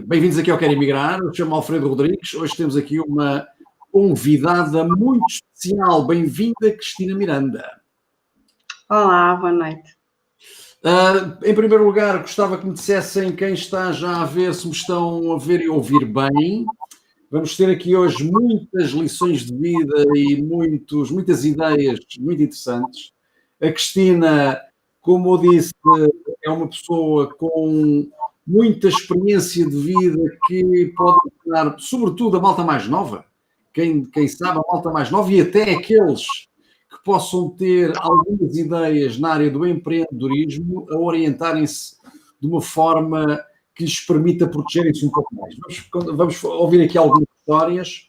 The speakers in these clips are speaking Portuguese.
Bem-vindos aqui ao Quero Emigrar. Eu chamo Alfredo Rodrigues. Hoje temos aqui uma convidada muito especial. Bem-vinda, Cristina Miranda. Olá, boa noite. Em primeiro lugar, gostava que me dissessem quem está já a ver, se me estão a ver e ouvir bem. Vamos ter aqui hoje muitas lições de vida e muitas ideias muito interessantes. A Cristina, como eu disse, é uma pessoa com muita experiência de vida que pode ajudar, sobretudo, a malta mais nova. Quem sabe, a malta mais nova e até aqueles que possam ter algumas ideias na área do empreendedorismo a orientarem-se de uma forma que lhes permita protegerem-se um pouco mais. Vamos ouvir aqui algumas histórias.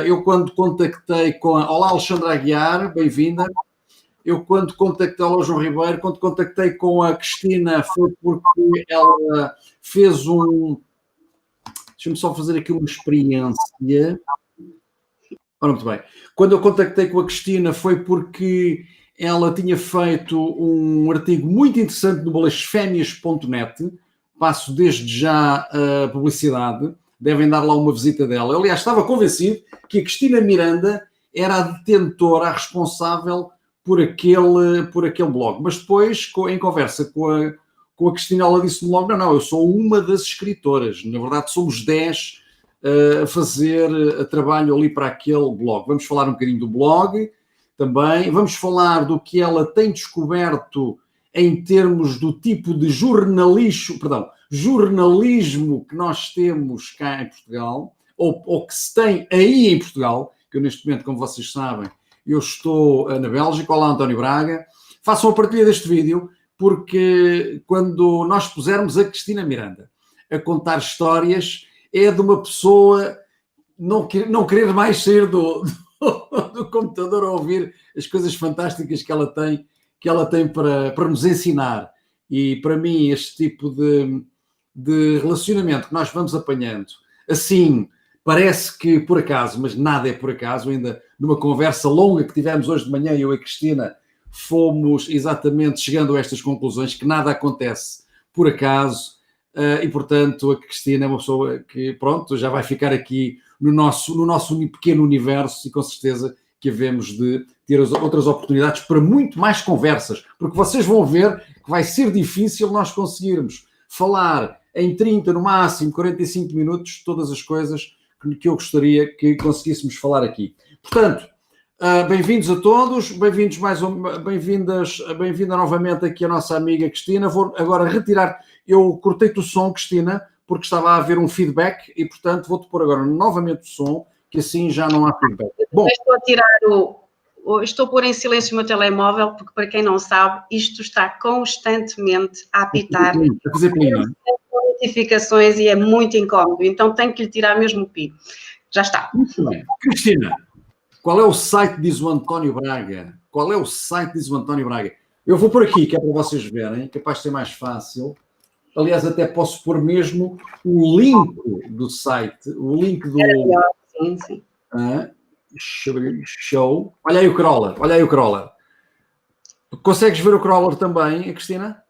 Eu, quando contactei com a... Olá, Alexandra Aguiar, bem-vinda. Eu, quando contactei, olá, João Ribeiro, quando contactei com a Cristina foi porque ela fez um... Deixa-me só fazer aqui uma experiência. Ora, muito bem. Quando eu contactei com a Cristina foi porque ela tinha feito um artigo muito interessante no blasfémias.net. Passo desde já a publicidade. Devem dar lá uma visita dela. Eu, aliás, estava convencido que a Cristina Miranda era a detentora, a responsável por aquele blog. Mas depois, em conversa com a Cristina, ela disse-me logo, não, eu sou uma das escritoras. Na verdade, somos 10 a fazer trabalho ali para aquele blog. Vamos falar um bocadinho do blog também. Vamos falar do que ela tem descoberto em termos do tipo de jornalismo que nós temos cá em Portugal, ou que se tem aí em Portugal, que eu neste momento, como vocês sabem, eu estou na Bélgica. Olá, António Braga. Façam a partilha deste vídeo, porque quando nós pusermos a Cristina Miranda a contar histórias, é de uma pessoa não querer mais sair do computador a ouvir as coisas fantásticas que ela tem para nos ensinar. E para mim, este tipo de relacionamento que nós vamos apanhando, assim, parece que por acaso, mas nada é por acaso. Ainda numa conversa longa que tivemos hoje de manhã, eu e a Cristina, fomos exatamente chegando a estas conclusões, que nada acontece por acaso, e portanto a Cristina é uma pessoa que, pronto, já vai ficar aqui no nosso pequeno universo, e com certeza que havemos de ter outras oportunidades para muito mais conversas, porque vocês vão ver que vai ser difícil nós conseguirmos falar em 30, no máximo 45 minutos, todas as coisas que eu gostaria que conseguíssemos falar aqui. Portanto, bem-vindos a todos, bem-vinda novamente aqui a nossa amiga Cristina. Vou agora retirar, eu cortei-te o som, Cristina, porque estava a haver um feedback e, portanto, vou-te pôr agora novamente o som, que assim já não há feedback. Bom, estou a pôr em silêncio o meu telemóvel, porque, para quem não sabe, isto está constantemente a apitar. A fazer pino, não é? Notificações e é muito incómodo, então tenho que lhe tirar mesmo o pi. Já está. Muito bem. Cristina, qual é o site, diz o António Braga? Qual é o site, diz o António Braga? Eu vou por aqui, que é para vocês verem, capaz de ser mais fácil. Aliás, até posso pôr mesmo o link do site, o link do... Sim, sim. Show. Olha aí o crawler. Consegues ver o crawler também, Cristina?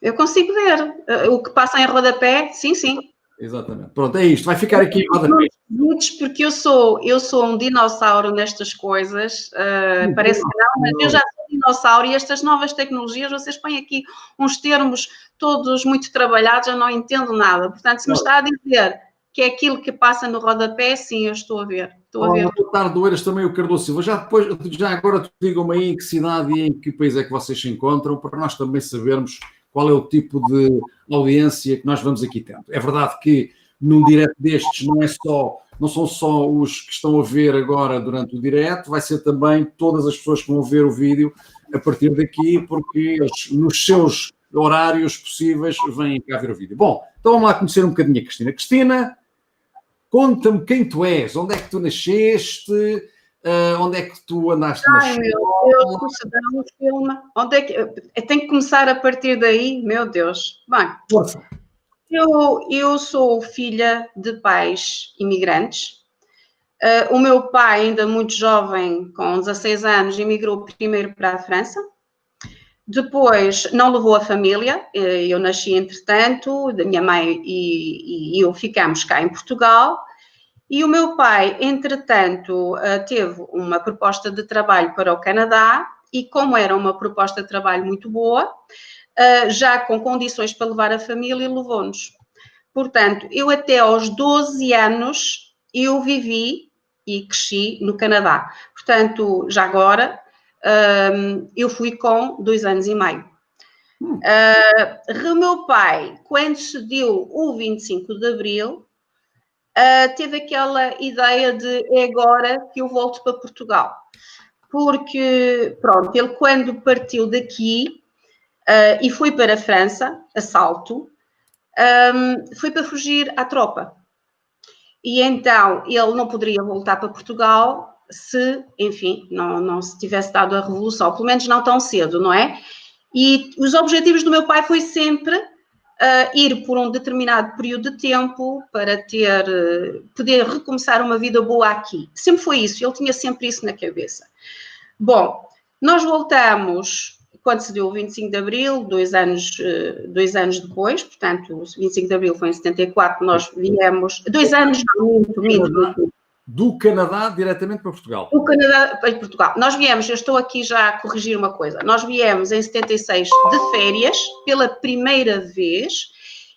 Eu consigo ver. O que passa em rodapé, sim, sim. Exatamente. Pronto, é isto. Vai ficar aqui em rodapé. Porque eu sou um dinossauro nestas coisas. Parece que não, mas eu já sou dinossauro, e estas novas tecnologias, vocês põem aqui uns termos todos muito trabalhados, eu não entendo nada. Portanto, se me está a dizer que é aquilo que passa no rodapé, sim, eu estou a ver. Boa tarde, Oeiras, também o Cardoso Silva. Já agora te digam aí em que cidade e em que país é que vocês se encontram, para nós também sabermos qual é o tipo de audiência que nós vamos aqui tendo. É verdade que num direto destes não são só os que estão a ver agora durante o direto, vai ser também todas as pessoas que vão ver o vídeo a partir daqui, porque eles, nos seus horários possíveis, vêm cá ver o vídeo. Bom, então vamos lá conhecer um bocadinho a Cristina. Cristina, conta-me quem tu és, onde é que tu nasceste, onde é que tu andaste na escola? Ai, meu Deus, se dá um filme. Onde é que... Eu tenho que começar a partir daí? Meu Deus. Bem, Força. Eu sou filha de pais imigrantes. O meu pai, ainda muito jovem, com 16 anos, emigrou primeiro para a França. Depois, não levou a família, eu nasci entretanto, da minha mãe e eu ficamos cá em Portugal, e o meu pai, entretanto, teve uma proposta de trabalho para o Canadá, e como era uma proposta de trabalho muito boa, já com condições para levar a família, levou-nos. Portanto, eu até aos 12 anos, eu vivi e cresci no Canadá. Portanto, já agora, eu fui com 2 anos e meio. O meu pai, quando se deu o 25 de Abril, teve aquela ideia de é agora que eu volto para Portugal. Porque, pronto, ele quando partiu daqui e foi para a França, a salto, foi para fugir à tropa. E então ele não poderia voltar para Portugal se, enfim, não se tivesse dado a Revolução, pelo menos não tão cedo, não é? E os objetivos do meu pai foi sempre ir por um determinado período de tempo para poder recomeçar uma vida boa aqui. Sempre foi isso, ele tinha sempre isso na cabeça. Bom, nós voltamos quando se deu o 25 de Abril, 2 anos depois, portanto, o 25 de Abril foi em 74, nós viemos, 2 anos, muito. Do Canadá diretamente para Portugal. Do Canadá para Portugal. Nós viemos, eu estou aqui já a corrigir uma coisa, nós viemos em 76 de férias, pela primeira vez,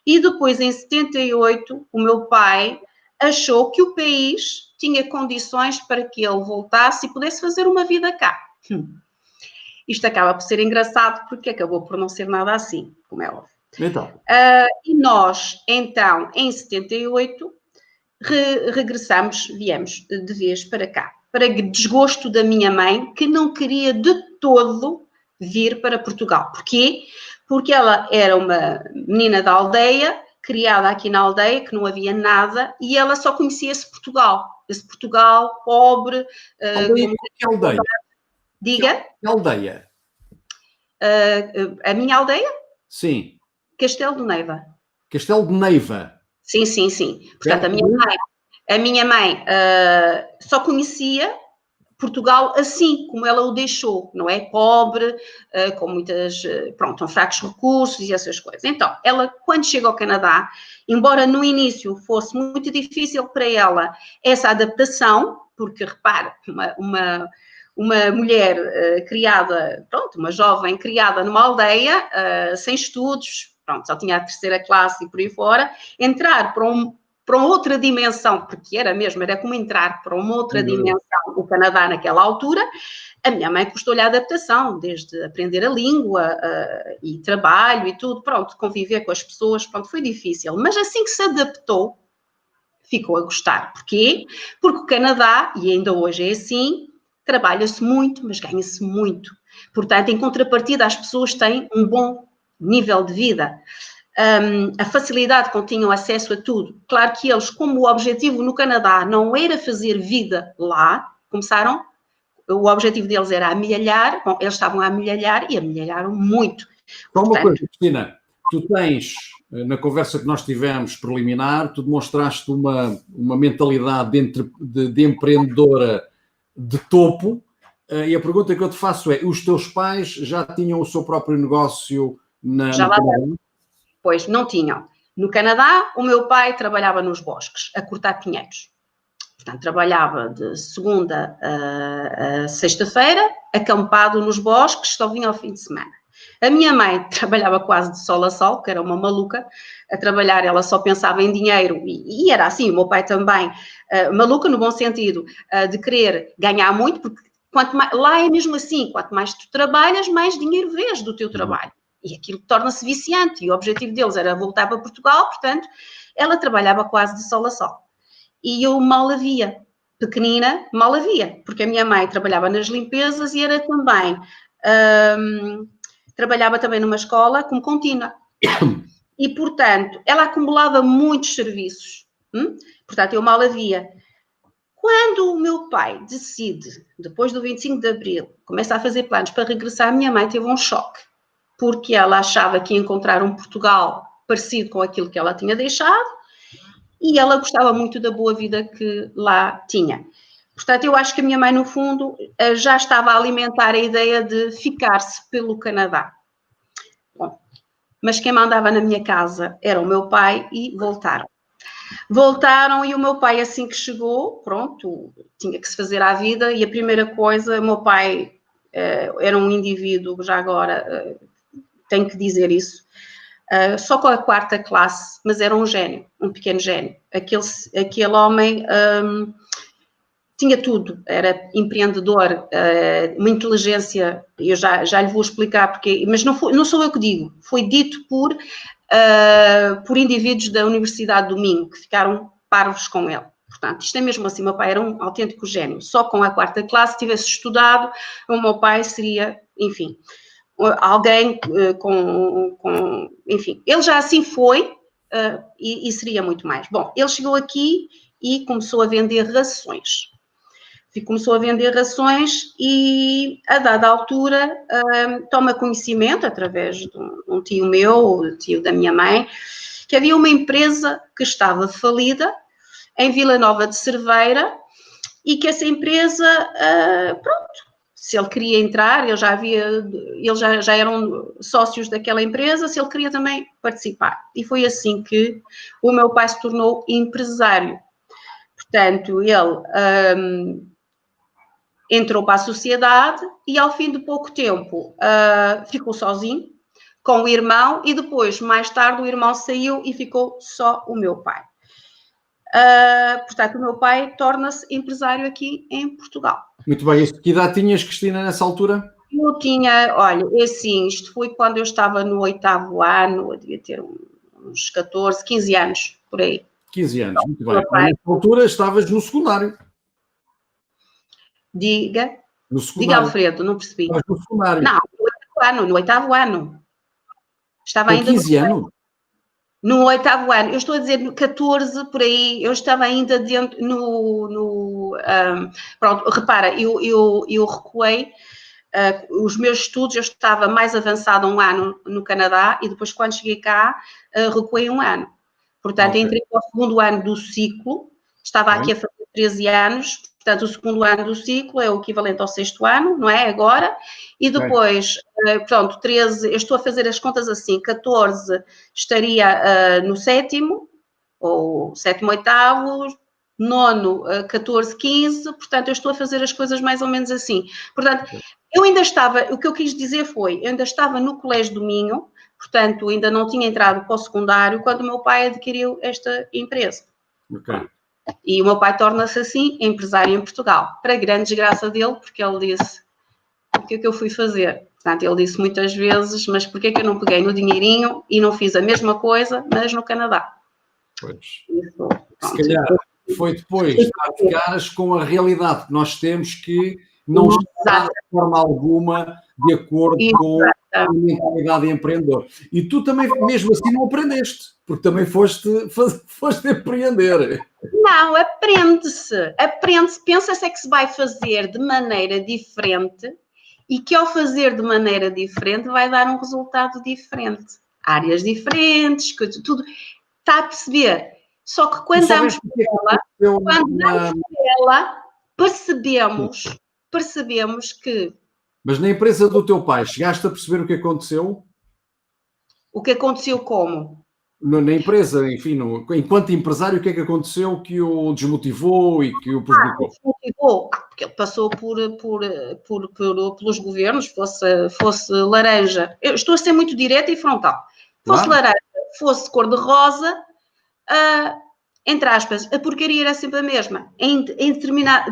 e depois em 78 o meu pai achou que o país tinha condições para que ele voltasse e pudesse fazer uma vida cá. Isto acaba por ser engraçado porque acabou por não ser nada assim, como é óbvio. Então. E nós, então, em 78, regressamos, viemos de vez para cá, para desgosto da minha mãe, que não queria de todo vir para Portugal. Porquê? Porque ela era uma menina da aldeia, criada aqui na aldeia, que não havia nada, e ela só conhecia esse Portugal pobre. Que aldeia? Diga? Que aldeia? A minha aldeia? Sim. Castelo de Neiva. Castelo de Neiva. Sim, sim, sim. Portanto, a minha mãe só conhecia Portugal assim como ela o deixou, não é? Pobre, com muitas, pronto, fracos recursos e essas coisas. Então, ela, quando chega ao Canadá, embora no início fosse muito difícil para ela essa adaptação, porque, repare, uma mulher criada, pronto, uma jovem criada numa aldeia, sem estudos, pronto, só tinha a 3ª classe e por aí fora, entrar para uma outra dimensão, porque era como entrar para uma outra dimensão, o Canadá naquela altura, a minha mãe custou-lhe a adaptação, desde aprender a língua e trabalho e tudo, pronto, conviver com as pessoas, pronto, foi difícil, mas assim que se adaptou, ficou a gostar. Porquê? Porque o Canadá, e ainda hoje é assim, trabalha-se muito, mas ganha-se muito. Portanto, em contrapartida, as pessoas têm um bom nível de vida. A facilidade com que tinham acesso a tudo. Claro que eles, como o objetivo no Canadá não era fazer vida lá, o objetivo deles era amelhalhar, bom, eles estavam a amelhalhar e amelhalharam muito. Só uma coisa, Cristina, tu tens, na conversa que nós tivemos preliminar, tu demonstraste uma mentalidade de empreendedora de topo, e a pergunta que eu te faço é, os teus pais já tinham o seu próprio negócio já lá Canadá? Pois, não tinham. No Canadá, o meu pai trabalhava nos bosques, a cortar pinheiros. Portanto, trabalhava de segunda a sexta-feira, acampado nos bosques, só vinha ao fim de semana. A minha mãe trabalhava quase de sol a sol, que era uma maluca a trabalhar, ela só pensava em dinheiro, e era assim, o meu pai também, maluca no bom sentido, de querer ganhar muito, porque lá é mesmo assim, quanto mais tu trabalhas, mais dinheiro vês do teu trabalho. E aquilo torna-se viciante, e o objetivo deles era voltar para Portugal, portanto, ela trabalhava quase de sol a sol. E eu mal a via, pequenina, mal a via, porque a minha mãe trabalhava nas limpezas e era também, trabalhava também numa escola como contínua. E, portanto, ela acumulava muitos serviços. Portanto, eu mal a via. Quando o meu pai decide, depois do 25 de Abril, começa a fazer planos para regressar, a minha mãe teve um choque. Porque ela achava que ia encontrar um Portugal parecido com aquilo que ela tinha deixado e ela gostava muito da boa vida que lá tinha. Portanto, eu acho que a minha mãe, no fundo, já estava a alimentar a ideia de ficar-se pelo Canadá. mas quem mandava na minha casa era o meu pai e voltaram. Voltaram e o meu pai, assim que chegou, pronto, tinha que se fazer à vida e a primeira coisa, o meu pai era um indivíduo, já agora tenho que dizer isso, só com a 4ª classe, mas era um gênio, um pequeno gênio. Aquele homem tinha tudo, era empreendedor, uma inteligência, eu já lhe vou explicar porque, mas não sou eu que digo, foi dito por indivíduos da Universidade do Minho, que ficaram parvos com ele. Portanto, isto é mesmo assim, o meu pai era um autêntico gênio. Só com a 4ª classe, tivesse estudado, o meu pai seria, enfim, alguém enfim, ele já assim foi e seria muito mais. Bom, ele chegou aqui e começou a vender rações. Começou a vender rações e, a dada altura, toma conhecimento, através de um tio meu, tio da minha mãe, que havia uma empresa que estava falida em Vila Nova de Cerveira e que essa empresa, pronto, se ele queria entrar, eles já eram sócios daquela empresa, se ele queria também participar. E foi assim que o meu pai se tornou empresário. Portanto, ele entrou para a sociedade e, ao fim de pouco tempo, ficou sozinho, com o irmão, e depois, mais tarde, o irmão saiu e ficou só o meu pai. Portanto, o meu pai torna-se empresário aqui em Portugal. Muito bem. Que idade tinhas, Cristina, nessa altura? Eu tinha, olha, assim, isto foi quando eu estava no 8º ano, eu devia ter uns 14, 15 anos, por aí. 15 anos, muito bem. Nessa altura estavas no secundário. Diga. No Diga, secundário. Alfredo, não percebi. Estavas no secundário. Não, no 8º ano. Estava Com ainda 15 anos? No 8º ano, eu estou a dizer no 14, por aí, eu estava ainda dentro, pronto, repara, eu recuei, os meus estudos, eu estava mais avançada um ano no Canadá e depois quando cheguei cá, recuei um ano. Portanto, entrei para o 2º ano do ciclo, estava aqui a fazer 13 anos, portanto, o 2º ano do ciclo é o equivalente ao 6º ano, não é? Agora. E depois, pronto, 13, eu estou a fazer as contas assim, 14 estaria no 7º, ou 7º, 8º, 9º, 14, 15, portanto, eu estou a fazer as coisas mais ou menos assim. Portanto, eu ainda estava, o que eu quis dizer foi, eu ainda estava no Colégio do Minho, portanto, ainda não tinha entrado para o secundário, quando o meu pai adquiriu esta empresa. Ok. E o meu pai torna-se assim empresário em Portugal, para grande desgraça dele, porque ele disse, o que é que eu fui fazer? Portanto, ele disse muitas vezes, mas porquê é que eu não peguei no dinheirinho e não fiz a mesma coisa, mas no Canadá? Pois. Isso, se calhar foi depois de dar de caras com a realidade que nós temos, que não está de forma alguma de acordo com a mentalidade de empreendedor. E tu também, mesmo assim, não aprendeste, porque também foste empreender. Não, aprende-se. Pensa-se é que se vai fazer de maneira diferente e que ao fazer de maneira diferente vai dar um resultado diferente. Áreas diferentes, tudo. Está a perceber? Só que quando damos por ela, percebemos que... Mas na empresa do teu pai, chegaste a perceber o que aconteceu? O que aconteceu como? Na empresa, enfim, enquanto empresário, o que é que aconteceu que o desmotivou e que o prejudicou? Desmotivou, porque ele passou pelos governos, fosse laranja. Eu estou a ser muito direta e frontal. Fosse laranja, fosse cor-de-rosa, entre aspas, a porcaria era sempre a mesma,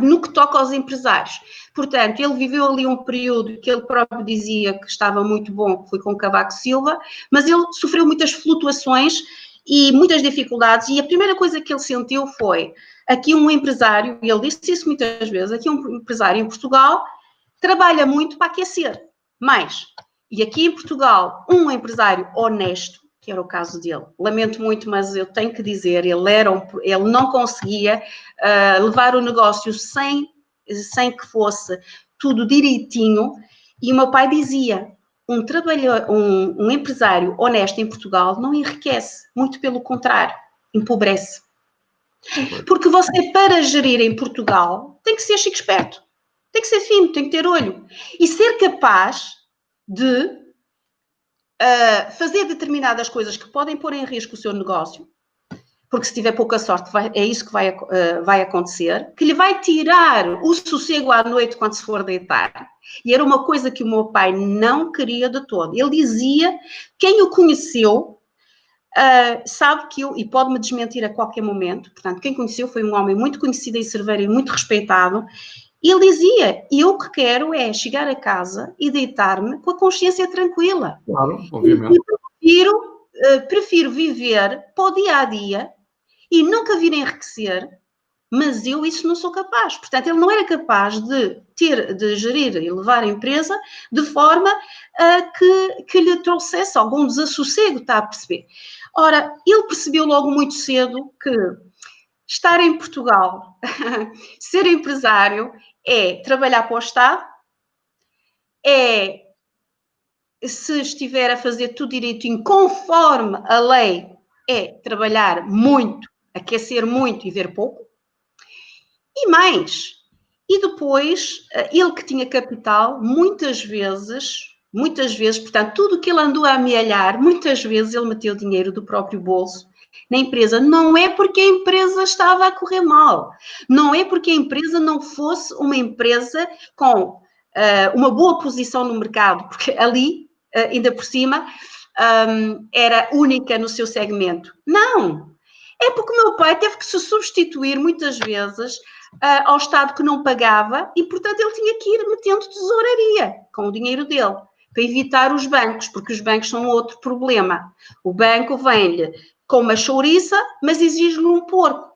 no que toca aos empresários. Portanto, ele viveu ali um período que ele próprio dizia que estava muito bom, que foi com Cavaco Silva, mas ele sofreu muitas flutuações e muitas dificuldades, e a primeira coisa que ele sentiu foi, aqui um empresário, e ele disse isso muitas vezes, aqui um empresário em Portugal trabalha muito para aquecer, mais. E aqui em Portugal, um empresário honesto, que era o caso dele. Lamento muito, mas eu tenho que dizer, ele não conseguia levar o negócio sem que fosse tudo direitinho, e o meu pai dizia, um empresário honesto em Portugal não enriquece, muito pelo contrário, empobrece. Porque você, para gerir em Portugal, tem que ser chique esperto, tem que ser fino, tem que ter olho, e ser capaz de fazer determinadas coisas que podem pôr em risco o seu negócio, porque se tiver pouca sorte é isso que vai acontecer, que lhe vai tirar o sossego à noite quando se for deitar. E era uma coisa que o meu pai não queria de todo. Ele dizia, quem o conheceu, sabe que e pode-me desmentir a qualquer momento, portanto, quem conheceu foi um homem muito conhecido em Cerveira e muito respeitado. Ele dizia, eu o que quero é chegar a casa e deitar-me com a consciência tranquila. Claro, obviamente. Prefiro viver para o dia a dia e nunca vir a enriquecer, mas eu isso não sou capaz. Portanto, ele não era capaz de gerir e levar a empresa de forma que lhe trouxesse algum desassossego, está a perceber? Ora, ele percebeu logo muito cedo que estar em Portugal, ser empresário, é trabalhar para o Estado, se estiver a fazer tudo direitinho, conforme a lei, é trabalhar muito, aquecer muito e ver pouco. E mais. E depois, ele que tinha capital, muitas vezes, portanto, tudo que ele andou a amealhar, muitas vezes ele meteu dinheiro do próprio bolso na empresa. Não é porque a empresa estava a correr mal. Não é porque a empresa não fosse uma empresa com uma boa posição no mercado, porque ali, ainda por cima, era única no seu segmento. Não! É porque o meu pai teve que se substituir muitas vezes ao Estado que não pagava e, portanto, ele tinha que ir metendo tesouraria com o dinheiro dele para evitar os bancos, porque os bancos são outro problema. O banco vem-lhe com uma chouriça, mas exige-lhe um porco.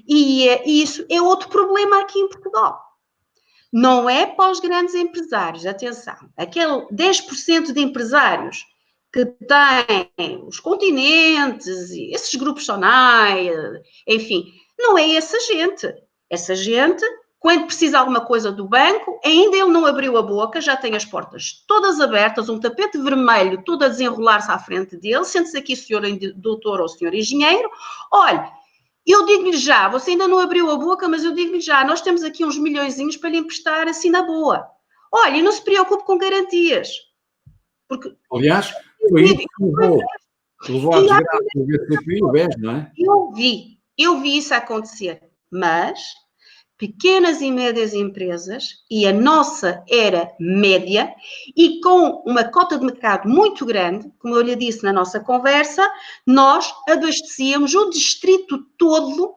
E isso é outro problema aqui em Portugal. Não é para os grandes empresários, atenção, aquele 10% de empresários que têm os continentes, esses grupos SONAI, enfim, não é essa gente. Essa gente, quando precisa de alguma coisa do banco, ainda ele não abriu a boca, já tem as portas todas abertas, um tapete vermelho todo a desenrolar-se à frente dele, sente-se aqui, senhor doutor ou senhor engenheiro, olha, eu digo-lhe já, você ainda não abriu a boca, mas eu digo-lhe já, nós temos aqui uns milhõezinhos para lhe emprestar assim na boa. Olha, e não se preocupe com garantias. Porque, aliás, foi isso que levou à desgraça do BCP e o BES, não é? Eu vi isso acontecer, mas pequenas e médias empresas, e a nossa era média, e com uma cota de mercado muito grande, como eu lhe disse na nossa conversa, nós abastecíamos o distrito todo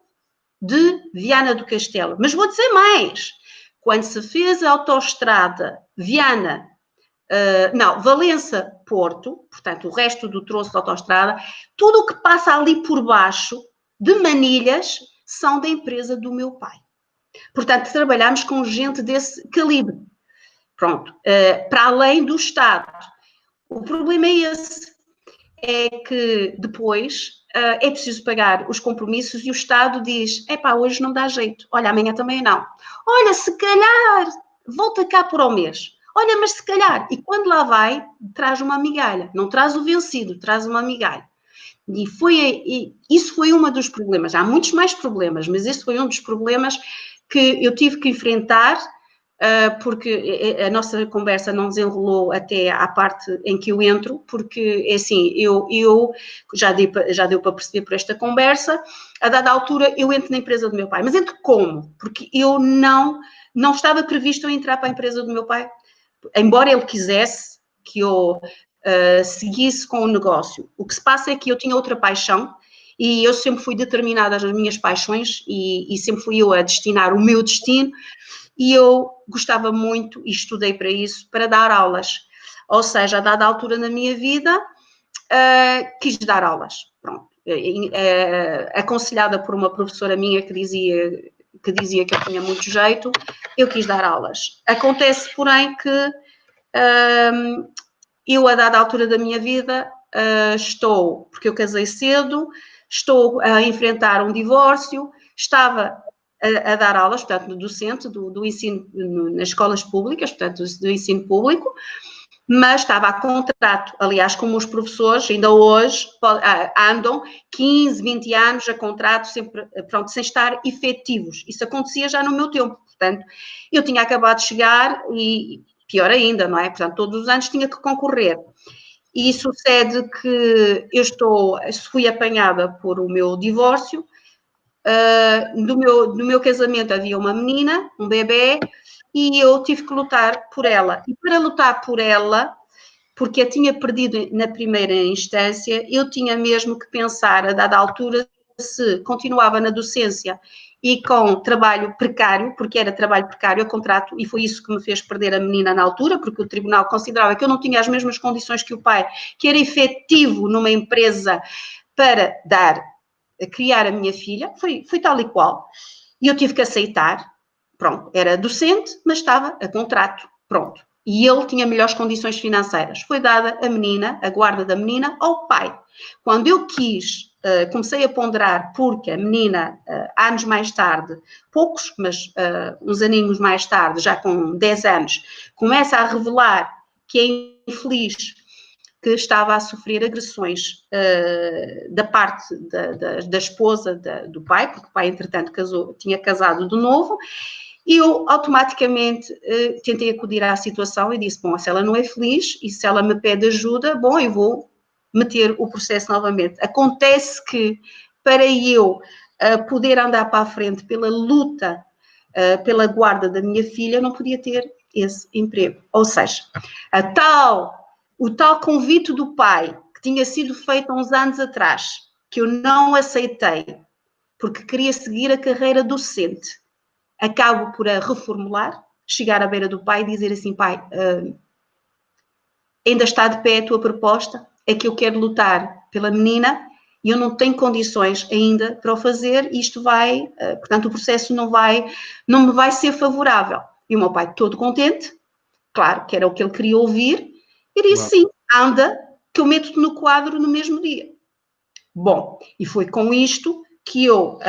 de Viana do Castelo. Mas vou dizer mais, quando se fez a autoestrada Valença-Porto, portanto, o resto do troço da autoestrada, tudo o que passa ali por baixo, de manilhas, são da empresa do meu pai. Portanto, trabalhamos com gente desse calibre. Pronto, para além do Estado. O problema é esse, é que depois é preciso pagar os compromissos e o Estado diz, hoje não dá jeito, olha, amanhã também não. Olha, se calhar, volta cá por ao mês. Olha, mas se calhar, e quando lá vai, traz uma migalha. Não traz o vencido, traz uma migalha. E isso foi um dos problemas. Há muitos mais problemas, mas esse foi um dos problemas que eu tive que enfrentar, porque a nossa conversa não desenrolou até à parte em que eu entro, porque, é assim, eu já deu para perceber por esta conversa, a dada altura eu entro na empresa do meu pai. Mas entro como? Porque eu não estava previsto eu entrar para a empresa do meu pai, embora ele quisesse que eu seguisse com o negócio. O que se passa é que eu tinha outra paixão e eu sempre fui determinada nas minhas paixões e sempre fui eu a destinar o meu destino e eu gostava muito e estudei para isso, para dar aulas. Ou seja, a dada altura na minha vida, quis dar aulas. Pronto. Aconselhada por uma professora minha que dizia que eu tinha muito jeito, eu quis dar aulas. Acontece, porém, que eu, a dada altura da minha vida, porque eu casei cedo, estou a enfrentar um divórcio, estava a dar aulas, portanto, docente do ensino nas escolas públicas, portanto, do ensino público, mas estava a contrato, aliás, como os professores ainda hoje andam 15, 20 anos a contrato, sempre, pronto, sem estar efetivos. Isso acontecia já no meu tempo, portanto, eu tinha acabado de chegar e pior ainda, não é? Portanto, todos os anos tinha que concorrer. e sucede que fui apanhada por o meu divórcio. No meu casamento havia uma menina, um bebê, e eu tive que lutar por ela. E para lutar por ela, porque a tinha perdido na primeira instância, eu tinha mesmo que pensar, a dada altura, se continuava na docência e com trabalho precário, porque era trabalho precário, a contrato, e foi isso que me fez perder a menina na altura, porque o tribunal considerava que eu não tinha as mesmas condições que o pai, que era efetivo numa empresa para criar a minha filha, foi tal e qual. E eu tive que aceitar, pronto, era docente, mas estava a contrato, pronto. E ele tinha melhores condições financeiras. Foi dada a menina, a guarda da menina, ao pai. Quando eu comecei a ponderar, porque a menina, anos mais tarde, poucos, mas uns aninhos mais tarde, já com 10 anos, começa a revelar que é infeliz, que estava a sofrer agressões da parte da esposa do pai, porque o pai, entretanto, tinha casado de novo, e eu automaticamente tentei acudir à situação e disse, bom, se ela não é feliz e se ela me pede ajuda, bom, eu vou meter o processo novamente. Acontece que, para eu poder andar para a frente pela luta, pela guarda da minha filha, não podia ter esse emprego. Ou seja, o tal convite do pai, que tinha sido feito há uns anos atrás, que eu não aceitei, porque queria seguir a carreira docente, acabo por a reformular, chegar à beira do pai e dizer assim, pai, ainda está de pé a tua proposta, é que eu quero lutar pela menina e eu não tenho condições ainda para o fazer, e isto portanto, o processo não me vai ser favorável. E o meu pai, todo contente, claro, que era o que ele queria ouvir, e disse, sim, anda, que eu meto-te no quadro no mesmo dia. Bom, e foi com isto que eu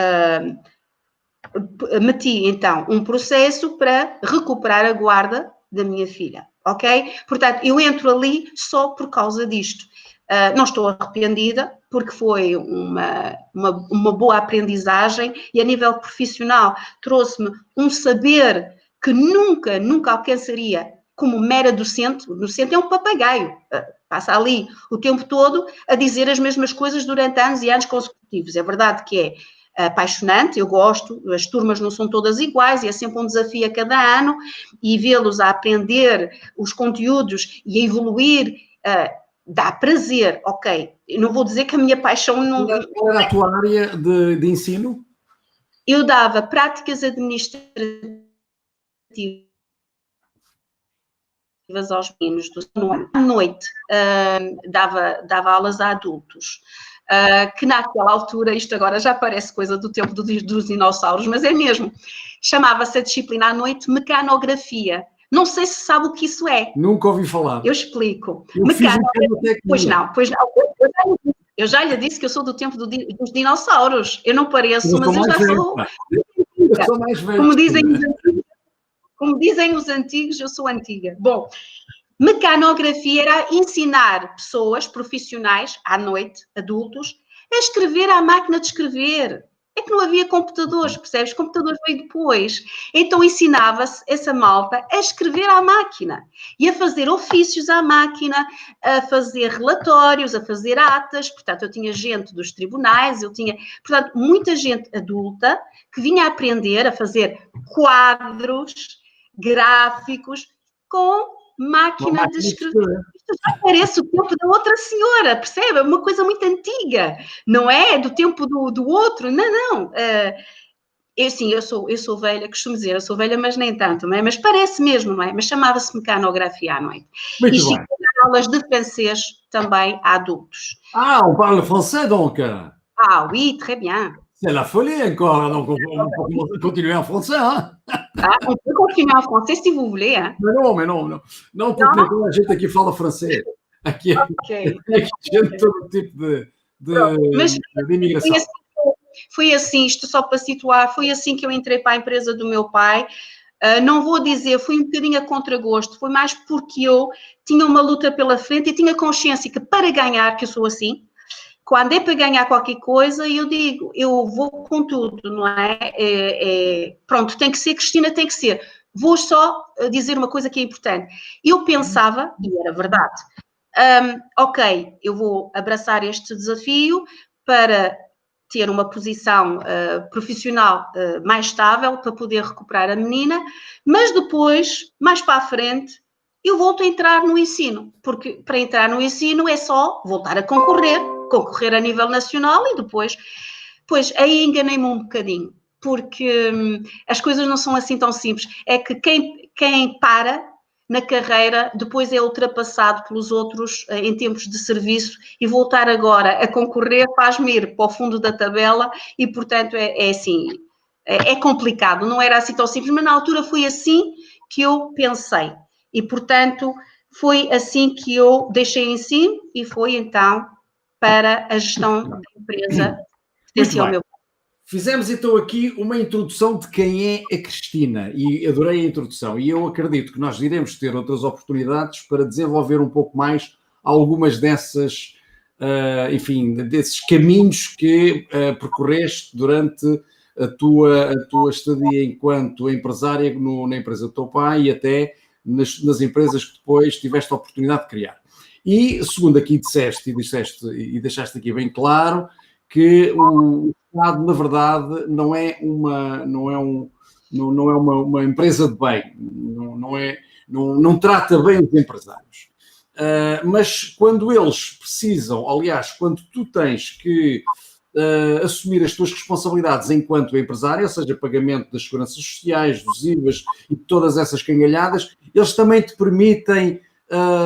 meti, então, um processo para recuperar a guarda da minha filha, ok? Portanto, eu entro ali só por causa disto. Não estou arrependida, porque foi uma boa aprendizagem e, a nível profissional, trouxe-me um saber que nunca alcançaria como mera docente. O docente é um papagaio, passa ali o tempo todo a dizer as mesmas coisas durante anos e anos consecutivos. É verdade que é apaixonante, eu gosto, as turmas não são todas iguais e é sempre um desafio a cada ano, e vê-los a aprender os conteúdos e a evoluir dá prazer, ok. Eu não vou dizer que a minha paixão não... Qual era a tua área de ensino? Eu dava práticas administrativas aos meninos à noite, dava aulas a adultos. Que naquela altura, isto agora já parece coisa do tempo dos dinossauros, mas é mesmo, chamava-se a disciplina à noite mecanografia. Não sei se sabe o que isso é. Nunca ouvi falar. Eu explico. Mecanografia. Pois não. Eu já lhe disse que eu sou do tempo dos dinossauros. Eu não pareço, mas eu já sou... Eu sou mais velho. Como dizem os antigos, eu sou antiga. Bom, mecanografia era ensinar pessoas profissionais, à noite, adultos, a escrever à máquina de escrever. É que não havia computadores, percebes? Computadores veio depois. Então ensinava-se essa malta a escrever à máquina e a fazer ofícios à máquina, a fazer relatórios, a fazer atas. Portanto, eu tinha gente dos tribunais, portanto, muita gente adulta que vinha aprender a fazer quadros, gráficos com máquina de escrever. Isto já parece o tempo da outra senhora, percebe? É uma coisa muito antiga, não é? Do tempo do outro, não. Eu sou velha, costumo dizer, eu sou velha, mas nem tanto, não é? Mas parece mesmo, não é? Mas chamava-se mecanografia à noite. Muito e tinha aulas de francês também a adultos. On parle français donc? Oui, très bien. C'est la folie encore, donc on peut continuer en français, hein? On peut continuer en français si vous voulez, hein? Mais non. Não, porque a gente aqui fala francês. Aqui a gente todo tipo de imigração. Foi assim, isto só para situar, foi assim que eu entrei para a empresa do meu pai. Não vou dizer, fui um bocadinho a contragosto, foi mais porque eu tinha uma luta pela frente e tinha consciência que para ganhar, que eu sou assim, quando é para ganhar qualquer coisa, eu digo, eu vou com tudo, não é? Pronto, tem que ser, Cristina, tem que ser. Vou só dizer uma coisa que é importante. Eu pensava, e era verdade, ok, eu vou abraçar este desafio para ter uma posição profissional mais estável, para poder recuperar a menina, mas depois, mais para a frente, eu volto a entrar no ensino, porque para entrar no ensino é só voltar a concorrer a nível nacional e depois, pois aí enganei-me um bocadinho, porque as coisas não são assim tão simples. É que quem para na carreira depois é ultrapassado pelos outros em tempos de serviço e voltar agora a concorrer faz-me ir para o fundo da tabela e, portanto, é assim, é complicado, não era assim tão simples, mas na altura foi assim que eu pensei e, portanto, foi assim que eu deixei o ensino e foi então para a gestão da empresa que pertencia ao meu. Fizemos então aqui uma introdução de quem é a Cristina e adorei a introdução e eu acredito que nós iremos ter outras oportunidades para desenvolver um pouco mais algumas dessas, enfim, desses caminhos que percorreste durante a tua estadia enquanto empresária na empresa do teu pai e até nas empresas que depois tiveste a oportunidade de criar. E segundo aqui disseste e deixaste aqui bem claro que o Estado, na verdade, não é uma empresa de bem, não trata bem os empresários. Mas quando eles precisam, aliás, quando tu tens que assumir as tuas responsabilidades enquanto empresário, ou seja, pagamento das seguranças sociais, dos IVAs e todas essas cangalhadas, eles também te permitem,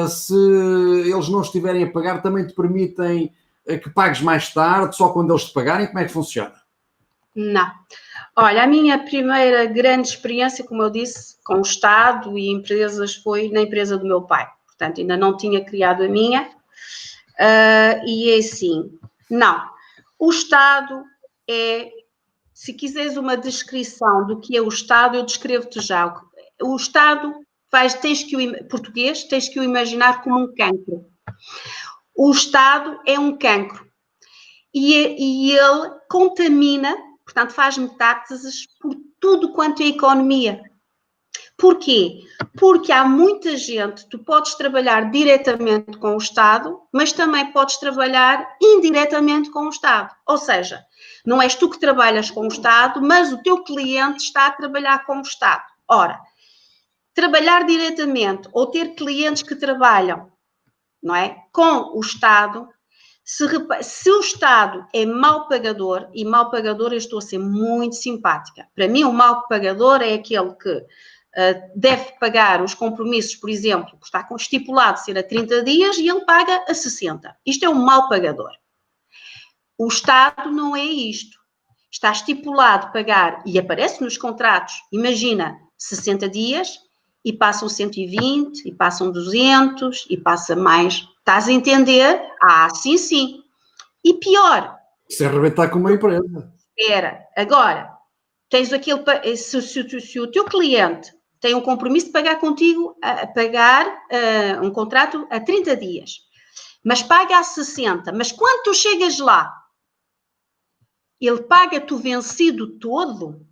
se eles não estiverem a pagar, também te permitem que pagues mais tarde, só quando eles te pagarem? Como é que funciona? Não. Olha, a minha primeira grande experiência, como eu disse, com o Estado e empresas foi na empresa do meu pai. Portanto, ainda não tinha criado a minha. E é assim, não. O Estado é, se quiseres uma descrição do que é o Estado, eu descrevo-te já. O Estado português, tens que o imaginar como um cancro. O Estado é um cancro e ele contamina, portanto faz metástases por tudo quanto é economia. Porquê? Porque há muita gente, tu podes trabalhar diretamente com o Estado, mas também podes trabalhar indiretamente com o Estado. Ou seja, não és tu que trabalhas com o Estado, mas o teu cliente está a trabalhar com o Estado. Ora, trabalhar diretamente ou ter clientes que trabalham, não é, com o Estado, se o Estado é mau pagador, e mau pagador eu estou a ser muito simpática, para mim o mau pagador é aquele que deve pagar os compromissos, por exemplo, que está estipulado ser a 30 dias e ele paga a 60. Isto é um mau pagador. O Estado não é isto. Está estipulado pagar, e aparece nos contratos, imagina, 60 dias, e passam 120, e passam 200, e passa mais. Estás a entender? Sim. E pior. Isso é arrebentar com uma empresa. Espera, agora, tens aquele, se o teu cliente tem um compromisso de pagar contigo, um contrato a 30 dias, mas paga a 60, mas quando tu chegas lá, ele paga-te o vencido todo,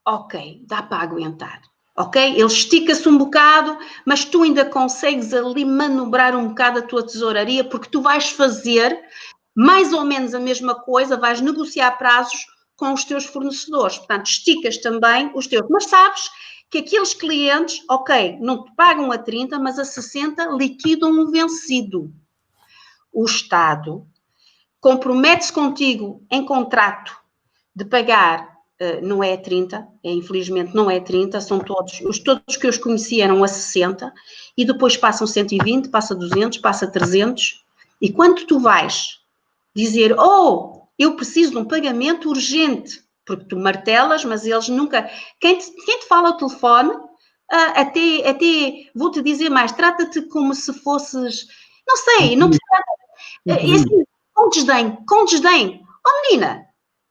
ok, dá para aguentar. Ok? Ele estica-se um bocado, mas tu ainda consegues ali manobrar um bocado a tua tesouraria, porque tu vais fazer mais ou menos a mesma coisa, vais negociar prazos com os teus fornecedores. Portanto, esticas também os teus. Mas sabes que aqueles clientes, ok, não te pagam a 30, mas a 60 liquidam o vencido. O Estado compromete-se contigo em contrato de pagar. Não é a 30, infelizmente não é a 30, são todos que eu conheci eram a 60, e depois passam 120, passa 200, passa 300, e quando tu vais dizer, eu preciso de um pagamento urgente, porque tu martelas, mas eles nunca, quem te fala ao telefone, até vou-te dizer mais, trata-te como se fosses, não sei, não te trata, assim, com desdém, menina,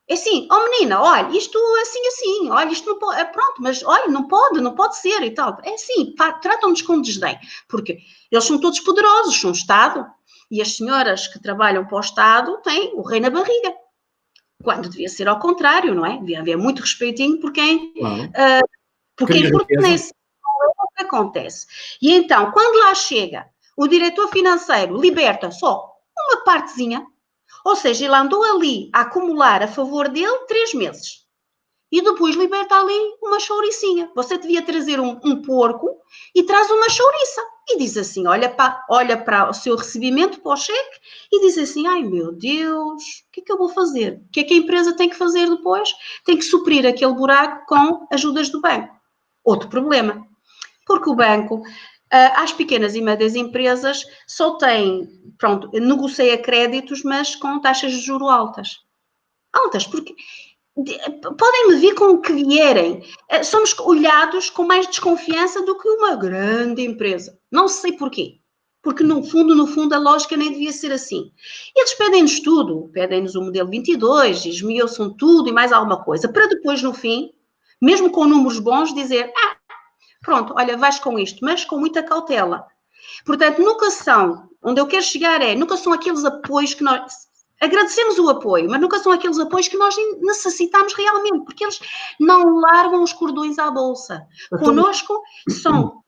é assim, menina, olha, isto assim, olha, isto não pode, pronto, mas olha, não pode ser e tal. É assim, tratam-nos com desdém, porque eles são todos poderosos, são Estado, e as senhoras que trabalham para o Estado têm o rei na barriga, quando devia ser ao contrário, não é? Devia haver muito respeitinho por quem pertence. É o que acontece. E então, quando lá chega o diretor financeiro liberta só uma partezinha, ou seja, ele andou ali a acumular a favor dele 3 meses. E depois liberta ali uma chouricinha. Você devia trazer um porco e traz uma chouriça. E diz assim, olha para o seu recebimento, para o cheque, e diz assim, ai meu Deus, o que é que eu vou fazer? O que é que a empresa tem que fazer depois? Tem que suprir aquele buraco com ajudas do banco. Outro problema. Porque o banco, às pequenas e médias empresas, só tem, pronto, negocia créditos, mas com taxas de juros altas. Altas, porque podem-me vir com o que vierem. Somos olhados com mais desconfiança do que uma grande empresa. Não sei porquê. Porque, no fundo, a lógica nem devia ser assim. Eles pedem-nos tudo. Pedem-nos o modelo 22, esmiuçam tudo e mais alguma coisa. Para depois, no fim, mesmo com números bons, dizer pronto, olha, vais com isto, mas com muita cautela. Portanto, nunca são, onde eu quero chegar nunca são aqueles apoios que nós... Agradecemos o apoio, mas nunca são aqueles apoios que nós necessitamos realmente, porque eles não largam os cordões à bolsa. Connosco são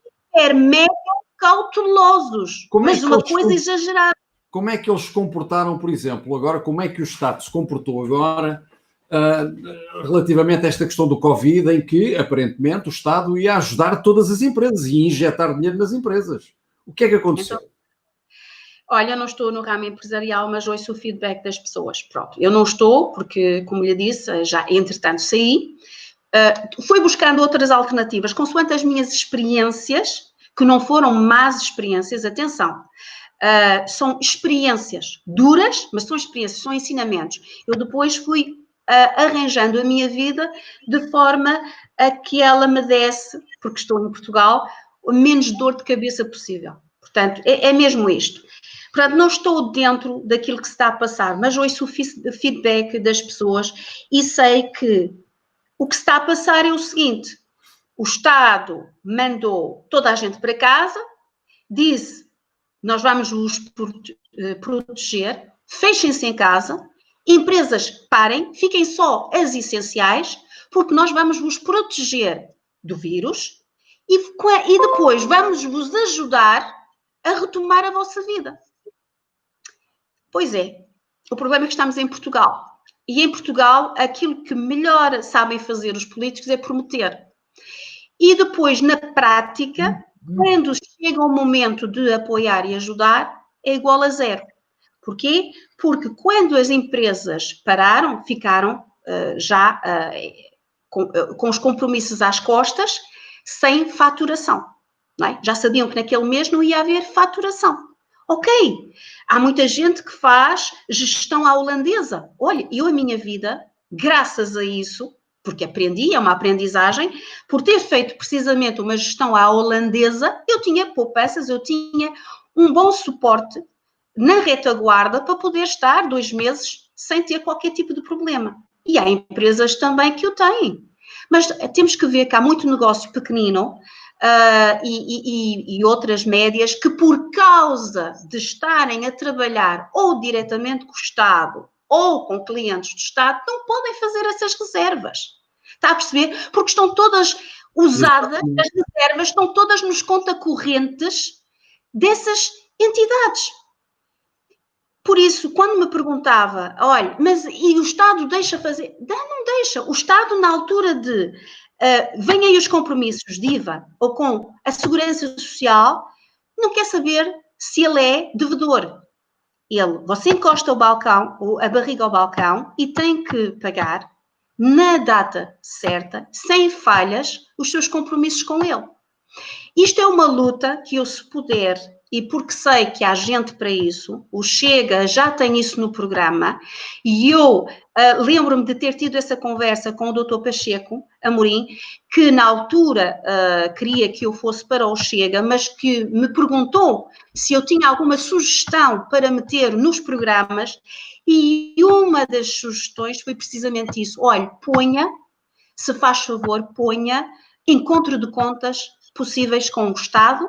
mega cautelosos, mas uma coisa exagerada. Como é que eles se comportaram, por exemplo, agora, como é que o Estado se comportou agora relativamente a esta questão do Covid, em que, aparentemente, o Estado ia ajudar todas as empresas, ia injetar dinheiro nas empresas? O que é que aconteceu? Então, olha, não estou no ramo empresarial, mas ouço o feedback das pessoas. Pronto, eu não estou, porque, como lhe disse, já entretanto saí. Fui buscando outras alternativas, consoante as minhas experiências, que não foram más experiências, atenção. São experiências duras, mas são experiências, são ensinamentos. Eu depois fui arranjando a minha vida de forma a que ela me desse, porque estou em Portugal, a menos dor de cabeça possível. Portanto, é mesmo isto. Portanto, não estou dentro daquilo que se está a passar, mas ouço o feedback das pessoas e sei que o que se está a passar é o seguinte: o Estado mandou toda a gente para casa, disse, nós vamos vos proteger, fechem-se em casa, empresas parem, fiquem só as essenciais, porque nós vamos vos proteger do vírus e depois vamos vos ajudar a retomar a vossa vida. Pois é, o problema é que estamos em Portugal. E em Portugal, aquilo que melhor sabem fazer os políticos é prometer. E depois, na prática, quando chega o momento de apoiar e ajudar, é igual a zero. Porquê? Porque quando as empresas pararam, ficaram já com os compromissos às costas, sem faturação. Não é? Já sabiam que naquele mês não ia haver faturação. Ok, há muita gente que faz gestão à holandesa. Olha, eu a minha vida, graças a isso, porque aprendi, é uma aprendizagem, por ter feito precisamente uma gestão à holandesa, eu tinha poupanças, eu tinha um bom suporte na retaguarda para poder estar 2 meses sem ter qualquer tipo de problema. E há empresas também que o têm. Mas temos que ver que há muito negócio pequenino e outras médias que, por causa de estarem a trabalhar ou diretamente com o Estado ou com clientes do Estado, não podem fazer essas reservas. Está a perceber? Porque estão todas usadas, as reservas estão todas nos conta-correntes dessas entidades. Por isso, quando me perguntava, olha, mas e o Estado deixa fazer? Não deixa. O Estado, na altura de vêm aí os compromissos de IVA ou com a segurança social, não quer saber se ele é devedor. Você encosta o balcão, a barriga ao balcão e tem que pagar na data certa, sem falhas, os seus compromissos com ele. Isto é uma luta que eu, se puder, e porque sei que há gente para isso, o Chega já tem isso no programa, e eu lembro-me de ter tido essa conversa com o Dr. Pacheco Amorim, que na altura queria que eu fosse para o Chega, mas que me perguntou se eu tinha alguma sugestão para meter nos programas, e uma das sugestões foi precisamente isso. Olha, ponha, se faz favor, ponha encontro de contas possíveis com o Estado,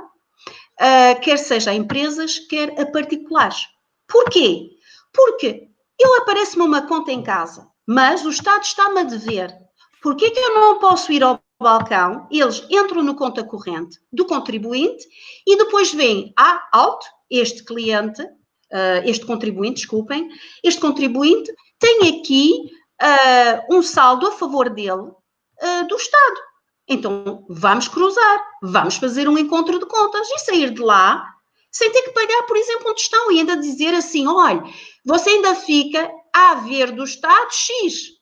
quer seja a empresas, quer a particulares. Porquê? Porque eu apareço-me uma conta em casa, mas o Estado está-me a dever. Porquê que eu não posso ir ao balcão, eles entram no conta corrente do contribuinte e depois veem, este cliente, este contribuinte, desculpem, este contribuinte tem aqui um saldo a favor dele do Estado. Então, vamos cruzar, vamos fazer um encontro de contas e sair de lá sem ter que pagar, por exemplo, onde estão e ainda dizer assim, olha, você ainda fica a ver do Estado X.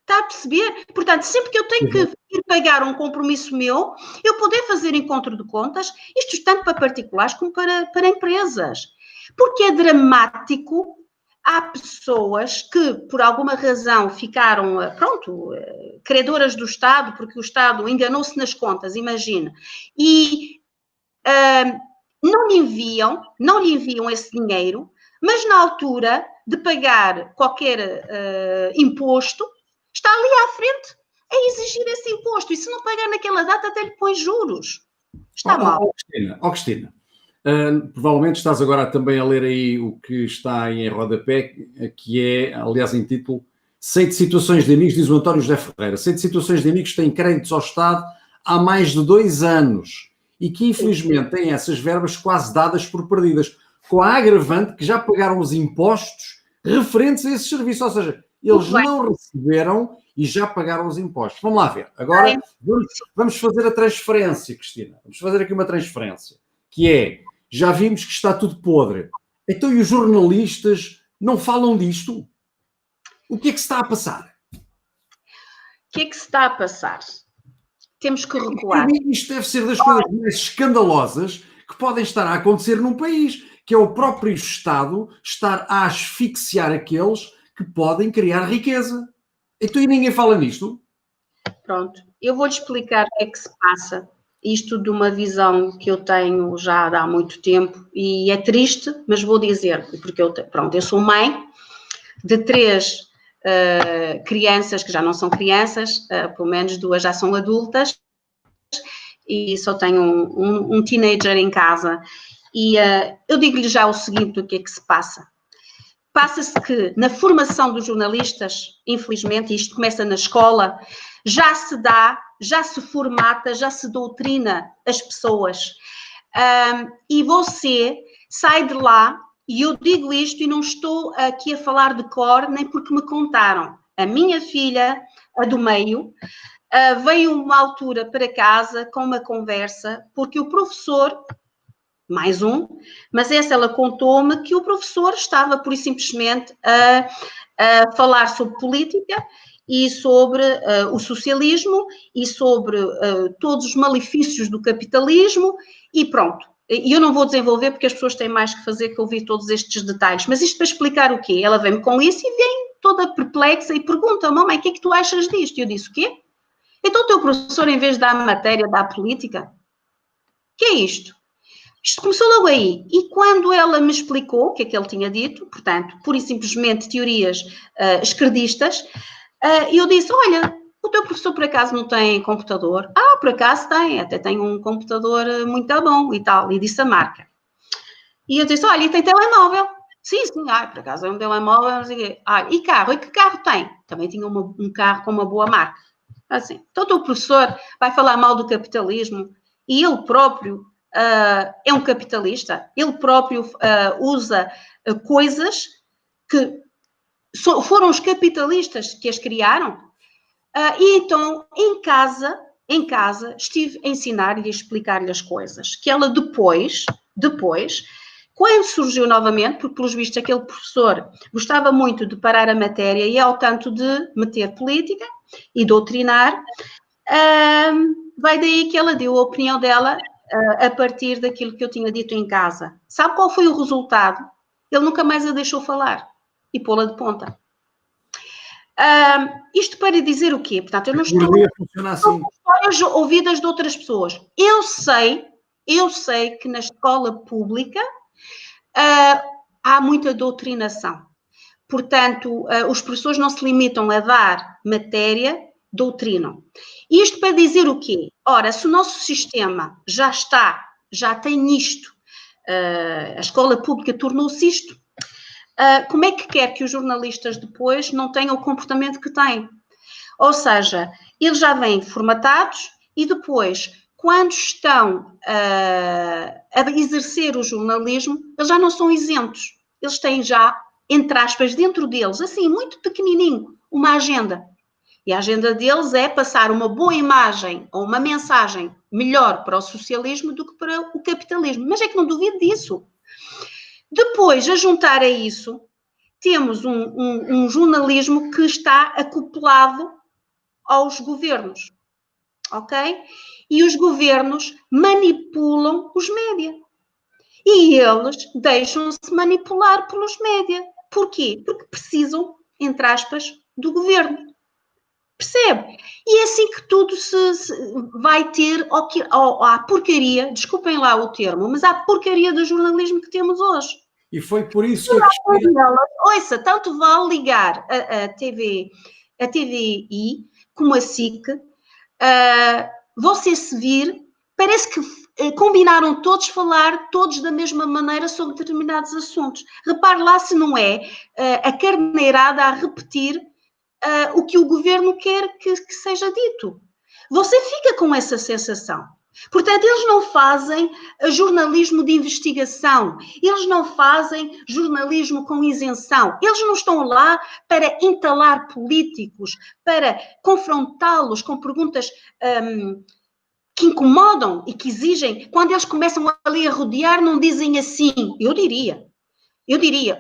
Está a perceber? Portanto, sempre que eu tenho que ir pagar um compromisso meu, eu poder fazer encontro de contas, isto tanto para particulares como para empresas. Porque é dramático, há pessoas que, por alguma razão, ficaram, credoras do Estado, porque o Estado enganou-se nas contas, imagina, e não lhe enviam esse dinheiro, mas na altura de pagar qualquer imposto, está ali à frente a exigir esse imposto. E se não pagar naquela data, até lhe põe juros. Está mal. Cristina, provavelmente estás agora também a ler aí o que está em rodapé, que é, aliás, em título, sei de situações de amigos, diz o António José Ferreira, sei de situações de amigos que têm créditos ao Estado há mais de 2 anos e que, infelizmente, têm essas verbas quase dadas por perdidas, com a agravante que já pagaram os impostos referentes a esse serviço, ou seja, eles não receberam e já pagaram os impostos. Vamos lá ver. Agora vamos fazer a transferência, Cristina. Vamos fazer aqui uma transferência, que é, já vimos que está tudo podre. Então, e os jornalistas não falam disto? O que é que se está a passar? O que é que se está a passar? Temos que recuar. Para mim, isto deve ser das coisas mais escandalosas que podem estar a acontecer num país, que é o próprio Estado estar a asfixiar aqueles que podem criar riqueza. Então, e ninguém fala nisto? Pronto, eu vou-lhe explicar o que é que se passa. Isto de uma visão que eu tenho já há muito tempo e é triste, mas vou dizer, porque eu sou mãe de 3 crianças que já não são crianças, pelo menos 2 já são adultas e só tenho um teenager em casa. E eu digo-lhe já o seguinte, o que é que se passa. Passa-se que na formação dos jornalistas, infelizmente, isto começa na escola, já se formata, já se doutrina as pessoas. E você sai de lá, e eu digo isto e não estou aqui a falar de cor, nem porque me contaram. A minha filha, a do meio, veio uma altura para casa com uma conversa, porque o professor... mais mas ela contou-me que o professor estava, pura e simplesmente, a falar sobre política e sobre o socialismo e sobre todos os malefícios do capitalismo e pronto. E eu não vou desenvolver porque as pessoas têm mais que fazer que ouvir todos estes detalhes. Mas isto para explicar o quê? Ela vem-me com isso e vem toda perplexa e pergunta, mamãe, o que é que tu achas disto? E eu disse, o quê? Então o teu professor, em vez de dar matéria, dá política? O que é isto? Isto começou logo aí. E quando ela me explicou o que é que ele tinha dito, portanto, pura e simplesmente teorias esquerdistas, eu disse, olha, o teu professor por acaso não tem computador? Ah, por acaso tem, até tem um computador muito bom e tal, e disse a marca. E eu disse, olha, e tem telemóvel? Sim, por acaso é um telemóvel, não sei o quê. E carro? E que carro tem? Também tinha um carro com uma boa marca. Assim, então o teu professor vai falar mal do capitalismo e ele próprio é um capitalista, ele próprio usa coisas que foram os capitalistas que as criaram. E então, em casa, estive a ensinar-lhe e a explicar-lhe as coisas. Que ela depois, quando surgiu novamente, porque pelos vistos aquele professor gostava muito de parar a matéria e ao tanto de meter política e doutrinar, vai daí que ela deu a opinião dela a partir daquilo que eu tinha dito em casa. Sabe qual foi o resultado? Ele nunca mais a deixou falar e pô-la de ponta. Isto para dizer o quê? Portanto, eu não estou assim. histórias ouvidas de outras pessoas. Eu sei que na escola pública há muita doutrinação. Portanto, os professores não se limitam a dar matéria, doutrinam. Isto para dizer o quê? Ora, se o nosso sistema já tem isto, a escola pública tornou-se isto, como é que quer que os jornalistas depois não tenham o comportamento que têm? Ou seja, eles já vêm formatados e depois, quando estão a exercer o jornalismo, eles já não são isentos. Eles têm já, entre aspas, dentro deles, assim, muito pequenininho, uma agenda. E a agenda deles é passar uma boa imagem ou uma mensagem melhor para o socialismo do que para o capitalismo. Mas é que não duvido disso. Depois, a juntar a isso, temos um jornalismo que está acoplado aos governos, ok? E os governos manipulam os média. E eles deixam-se manipular pelos média. Porquê? Porque precisam, entre aspas, do governo. Percebe? E é assim que tudo se vai ter à porcaria, desculpem lá o termo, mas à porcaria do jornalismo que temos hoje. E foi por isso que a Cristina... Ouça, tanto vale ligar a TVI como a SIC, você se vir, parece que combinaram todos falar, todos da mesma maneira sobre determinados assuntos. Repare lá se não é a carneirada a repetir o que o governo quer que seja dito. Você fica com essa sensação. Portanto, eles não fazem jornalismo de investigação, eles não fazem jornalismo com isenção, eles não estão lá para entalar políticos, para confrontá-los com perguntas que incomodam e que exigem. Quando eles começam ali a rodear, não dizem assim, eu diria,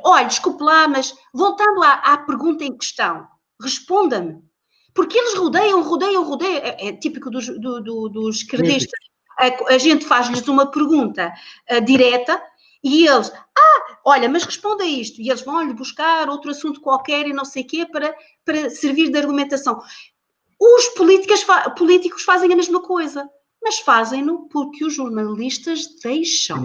olha, desculpe lá, mas voltando à pergunta em questão, responda-me. Porque eles rodeiam. É típico dos esquerdistas. A gente faz-lhes uma pergunta direta e eles, olha, mas responda isto. E eles vão-lhe buscar outro assunto qualquer e não sei o quê para servir de argumentação. Os políticos fazem a mesma coisa, mas fazem-no porque os jornalistas deixam.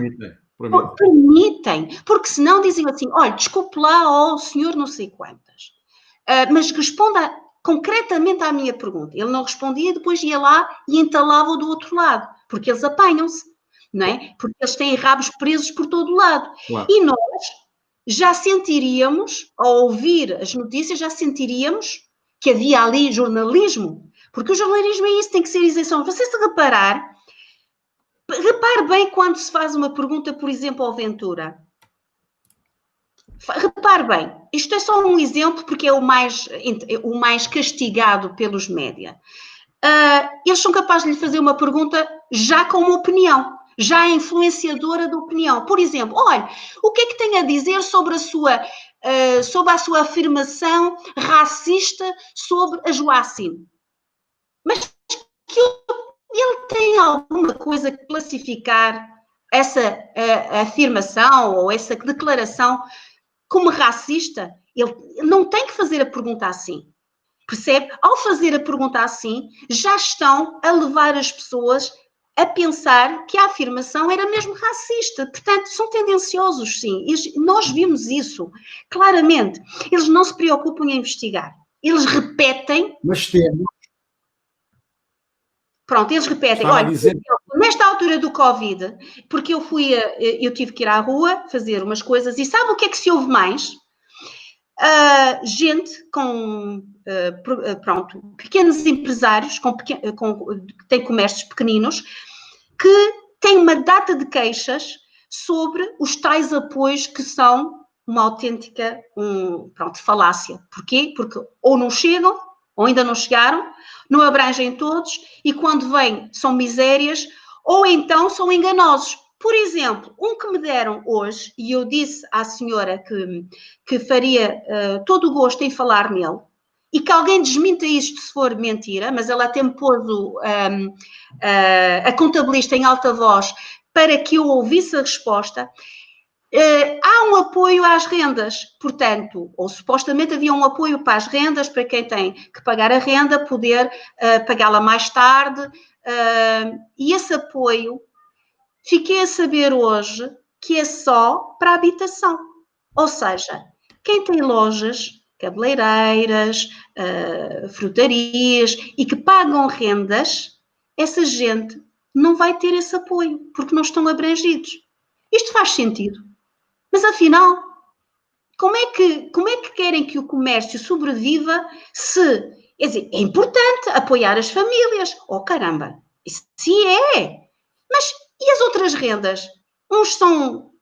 Permitem, porque senão dizem assim, olha, desculpe lá ao senhor não sei quantas, mas responda concretamente à minha pergunta. Ele não respondia, depois ia lá e entalava-o do outro lado, porque eles apanham-se, não é? Porque eles têm rabos presos por todo o lado. Claro. E nós já sentiríamos, ao ouvir as notícias, já sentiríamos que havia ali jornalismo, porque o jornalismo é isso, tem que ser isenção. Você se repare bem quando se faz uma pergunta, por exemplo, ao Ventura. Repare bem, isto é só um exemplo porque é o mais castigado pelos média. Eles são capazes de lhe fazer uma pergunta já com uma opinião, já influenciadora da opinião. Por exemplo, olha, o que é que tem a dizer sobre a sua afirmação racista sobre a Joacine? Mas que ele tem alguma coisa que classificar essa afirmação ou essa declaração como racista? Ele não tem que fazer a pergunta assim. Percebe? Ao fazer a pergunta assim, já estão a levar as pessoas a pensar que a afirmação era mesmo racista. Portanto, são tendenciosos, sim. Nós vimos isso claramente. Eles não se preocupam em investigar. Eles repetem. Mas temos. Pronto, eles repetem. Olha, nesta altura do Covid, porque eu tive que ir à rua fazer umas coisas e sabe o que é que se ouve mais? Gente com, pequenos empresários que têm comércios pequeninos que têm uma data de queixas sobre os tais apoios que são uma autêntica falácia. Porquê? Porque ou não chegam, ou ainda não chegaram, não abrangem todos e quando vêm são misérias ou então são enganosos. Por exemplo, um que me deram hoje, e eu disse à senhora que faria todo o gosto em falar nele, e que alguém desminta isto se for mentira, mas ela até me pôs a contabilista em alta voz para que eu ouvisse a resposta. Há um apoio às rendas, portanto, ou supostamente havia um apoio para as rendas, para quem tem que pagar a renda, poder pagá-la mais tarde, e esse apoio fiquei a saber hoje que é só para a habitação. Ou seja, quem tem lojas, cabeleireiras, frutarias e que pagam rendas, essa gente não vai ter esse apoio, porque não estão abrangidos. Isto faz sentido. Mas afinal, como é que querem que o comércio sobreviva se Quer dizer, é importante apoiar as famílias. Oh, caramba, isso sim é. Mas e as outras rendas? Uns são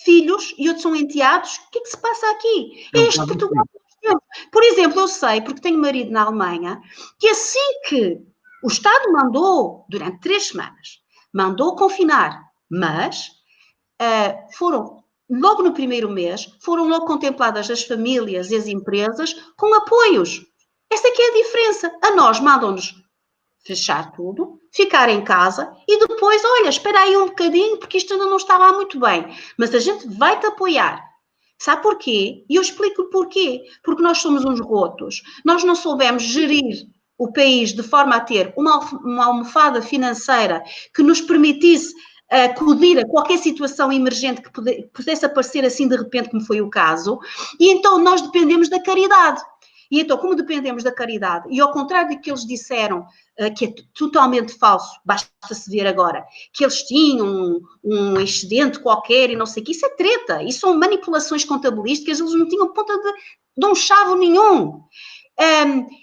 filhos e outros são enteados. O que é que se passa aqui? É este Portugal que nós temos. Por exemplo, eu sei, porque tenho marido na Alemanha, que assim que o Estado mandou, durante 3 semanas, mandou confinar, mas foram, logo no primeiro mês, foram logo contempladas as famílias e as empresas com apoios. Essa que é a diferença. A nós mandam-nos fechar tudo, ficar em casa e depois, olha, espera aí um bocadinho porque isto ainda não está lá muito bem, mas a gente vai-te apoiar. Sabe porquê? E eu explico porquê. Porque nós somos uns rotos. Nós não soubemos gerir o país de forma a ter uma almofada financeira que nos permitisse acudir a qualquer situação emergente que pudesse aparecer assim de repente, como foi o caso, e então nós dependemos da caridade. E então, como dependemos da caridade, e ao contrário do que eles disseram, que é totalmente falso, basta-se ver agora, que eles tinham um excedente qualquer e não sei o que, isso é treta, isso são manipulações contabilísticas, eles não tinham ponta de um chavo nenhum.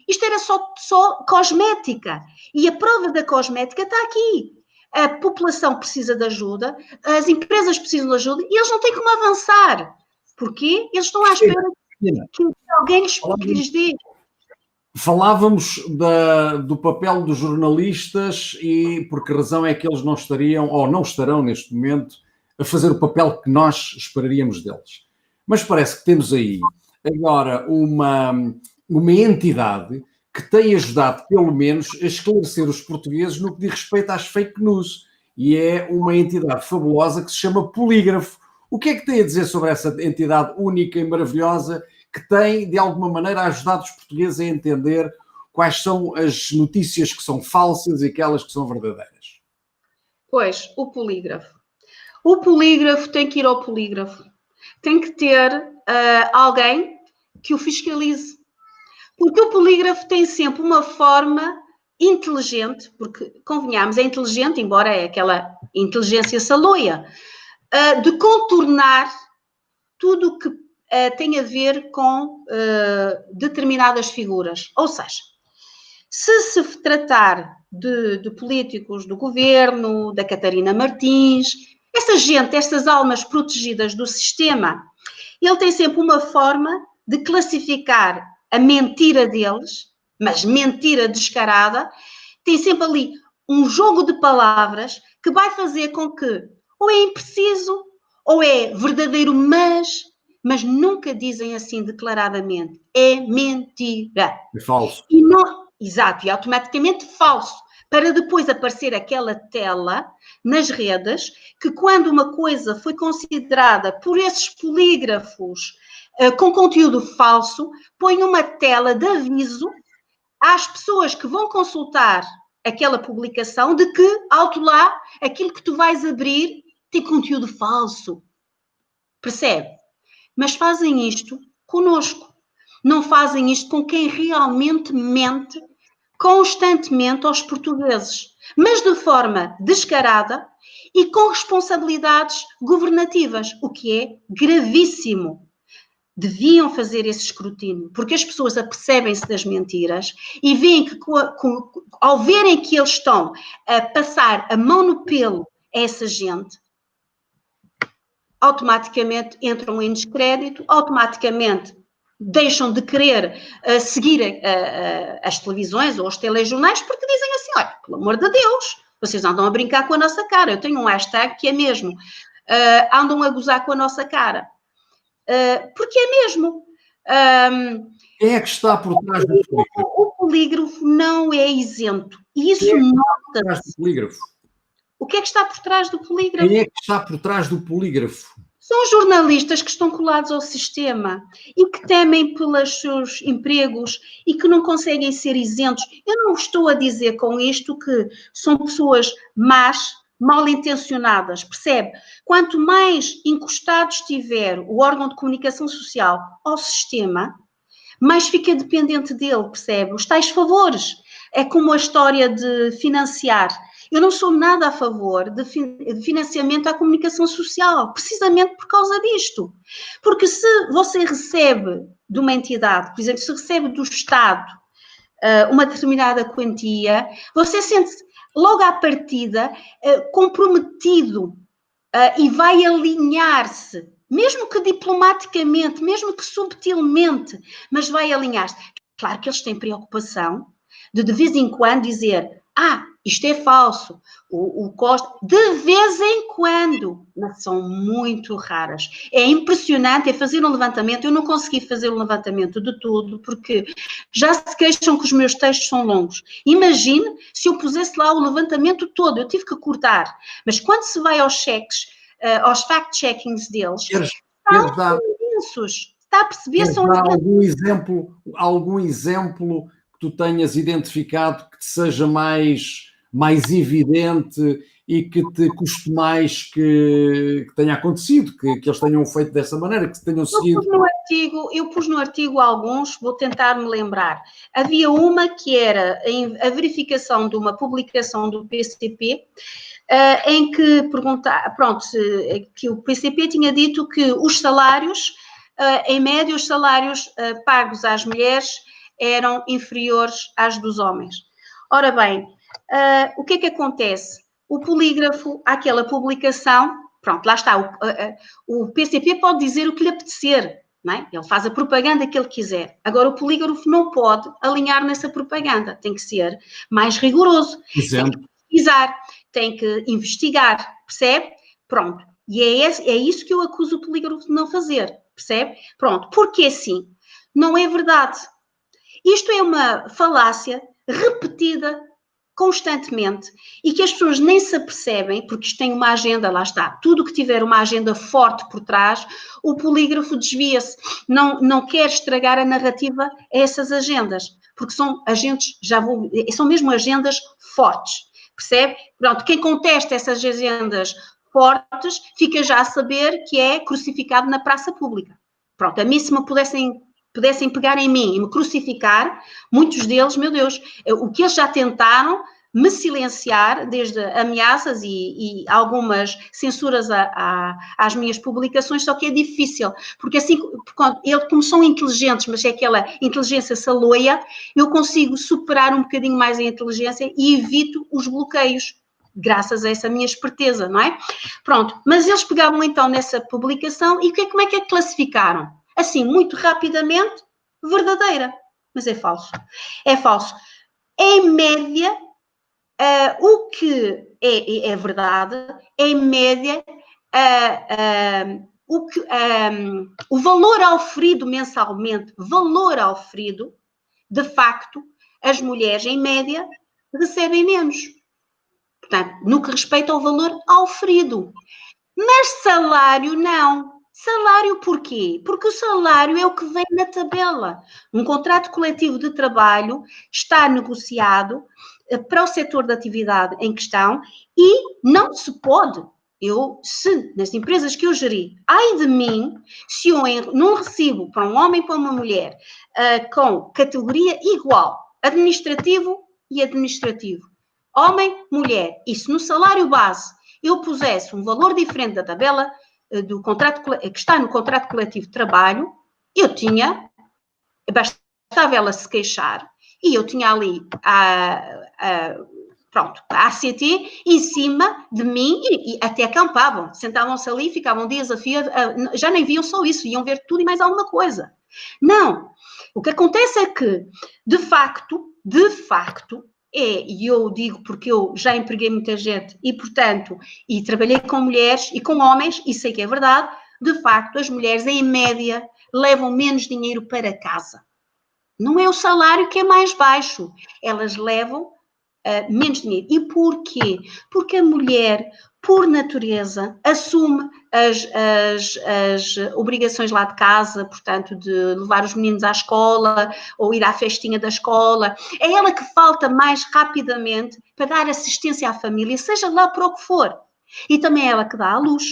Isto era só cosmética, e a prova da cosmética está aqui. A população precisa de ajuda, as empresas precisam de ajuda, e eles não têm como avançar. Porquê? Eles estão à espera que alguém lhes dê. Falávamos do papel dos jornalistas e por que razão é que eles não estariam, ou não estarão neste momento, a fazer o papel que nós esperaríamos deles. Mas parece que temos aí agora uma entidade que tem ajudado, pelo menos, a esclarecer os portugueses no que diz respeito às fake news. E é uma entidade fabulosa que se chama Polígrafo. O que é que tem a dizer sobre essa entidade única e maravilhosa que tem, de alguma maneira, ajudado os portugueses a entender quais são as notícias que são falsas e aquelas que são verdadeiras? Pois, o polígrafo. O polígrafo tem que ir ao polígrafo. Tem que ter alguém que o fiscalize. Porque o polígrafo tem sempre uma forma inteligente, porque, convenhamos, é inteligente, embora é aquela inteligência saloia, de contornar tudo o que tem a ver com determinadas figuras. Ou seja, se tratar de políticos do governo, da Catarina Martins, essa gente, estas almas protegidas do sistema, ele tem sempre uma forma de classificar a mentira deles, mas mentira descarada, tem sempre ali um jogo de palavras que vai fazer com que ou é impreciso ou é verdadeiro, mas nunca dizem assim declaradamente. É mentira. É falso. E não, exato, e automaticamente falso. Para depois aparecer aquela tela nas redes que quando uma coisa foi considerada por esses polígrafos com conteúdo falso, põe uma tela de aviso às pessoas que vão consultar aquela publicação de que, alto lá, aquilo que tu vais abrir tem conteúdo falso. Percebe? Mas fazem isto connosco. Não fazem isto com quem realmente mente constantemente aos portugueses, mas de forma descarada e com responsabilidades governativas, o que é gravíssimo. Deviam fazer esse escrutínio, porque as pessoas apercebem-se das mentiras e veem que, ao verem que eles estão a passar a mão no pelo a essa gente, automaticamente entram em descrédito, automaticamente deixam de querer seguir as televisões ou os telejornais porque dizem assim, olha, pelo amor de Deus, vocês andam a brincar com a nossa cara. Eu tenho um hashtag que é mesmo, andam a gozar com a nossa cara. Porque é mesmo. Quem é que está por trás do polígrafo? O polígrafo não é isento. E isso nota-se. O que é que está por trás do polígrafo? Quem é que está por trás do polígrafo? São jornalistas que estão colados ao sistema e que temem pelos seus empregos e que não conseguem ser isentos. Eu não estou a dizer com isto que são pessoas más, mal intencionadas, percebe? Quanto mais encostado estiver o órgão de comunicação social ao sistema, mais fica dependente dele, percebe? Os tais favores. É como a história de financiar. Eu não sou nada a favor de financiamento à comunicação social, precisamente por causa disto. Porque se você recebe de uma entidade, por exemplo, se recebe do Estado uma determinada quantia, você sente-se logo à partida comprometido e vai alinhar-se, mesmo que diplomaticamente, mesmo que subtilmente, mas vai alinhar-se. Claro que eles têm preocupação de vez em quando dizer, isto é falso, o Costa, de vez em quando, mas são muito raras. É impressionante, é fazer um levantamento, eu não consegui fazer um levantamento de tudo, porque já se queixam que os meus textos são longos. Imagine se eu pusesse lá o levantamento todo, eu tive que cortar, mas quando se vai aos cheques, aos fact-checkings deles, são imensos. Está a perceber? São algum exemplo que tu tenhas identificado que te seja mais evidente e que te custe mais que tenha acontecido, que eles tenham feito dessa maneira, que tenham seguido? Eu pus no artigo alguns, vou tentar me lembrar. Havia uma que era a verificação de uma publicação do PCP, em que que o PCP tinha dito que os salários, em média, os salários pagos às mulheres eram inferiores às dos homens. Ora bem, o que é que acontece? O polígrafo, aquela publicação, pronto, lá está, o PCP pode dizer o que lhe apetecer, não é? Ele faz a propaganda que ele quiser. Agora, o polígrafo não pode alinhar nessa propaganda, tem que ser mais rigoroso. Exemplo. Tem que pesquisar, tem que investigar, percebe? Pronto. E é isso que eu acuso o polígrafo de não fazer, percebe? Pronto. Porque assim, não é verdade. Isto é uma falácia repetida constantemente e que as pessoas nem se apercebem, porque isto tem uma agenda, lá está, tudo que tiver uma agenda forte por trás, o polígrafo desvia-se, não quer estragar a narrativa a essas agendas, porque são agentes, são mesmo agendas fortes, percebe? Pronto, quem contesta essas agendas fortes fica já a saber que é crucificado na praça pública. Pronto, a mim se me pudessem pegar em mim e me crucificar, muitos deles, meu Deus, o que eles já tentaram me silenciar, desde ameaças e algumas censuras às minhas publicações, só que é difícil, porque assim, como são inteligentes, mas é aquela inteligência saloia, eu consigo superar um bocadinho mais a inteligência e evito os bloqueios, graças a essa minha esperteza, não é? Pronto, mas eles pegavam então nessa publicação e como é que a classificaram? Assim, muito rapidamente, verdadeira. Mas é falso. É falso. Em média, o que é verdade, em média, o valor auferido mensalmente, de facto, as mulheres, em média, recebem menos. Portanto, no que respeita ao valor auferido. Mas salário, não. Salário porquê? Porque o salário é o que vem na tabela. Um contrato coletivo de trabalho está negociado para o setor de atividade em questão e não se pode. Nas empresas que eu geri, ai de mim, se eu não recebo para um homem e para uma mulher com categoria igual, administrativo e administrativo, homem, mulher, isso no salário base, eu pusesse um valor diferente da tabela do contrato que está no contrato coletivo de trabalho, bastava ela se queixar e eu tinha ali a ACT em cima de mim e até acampavam, sentavam-se ali, ficavam dias a fio, já nem viam só isso, iam ver tudo e mais alguma coisa. Não, o que acontece é que, de facto, e eu digo porque eu já empreguei muita gente e, portanto, e trabalhei com mulheres e com homens, e sei que é verdade, de facto, as mulheres, em média, levam menos dinheiro para casa. Não é o salário que é mais baixo, elas levam menos dinheiro. E porquê? Porque a mulher, por natureza, assume as obrigações lá de casa, portanto, de levar os meninos à escola ou ir à festinha da escola. É ela que falta mais rapidamente para dar assistência à família, seja lá para o que for. E também é ela que dá à luz.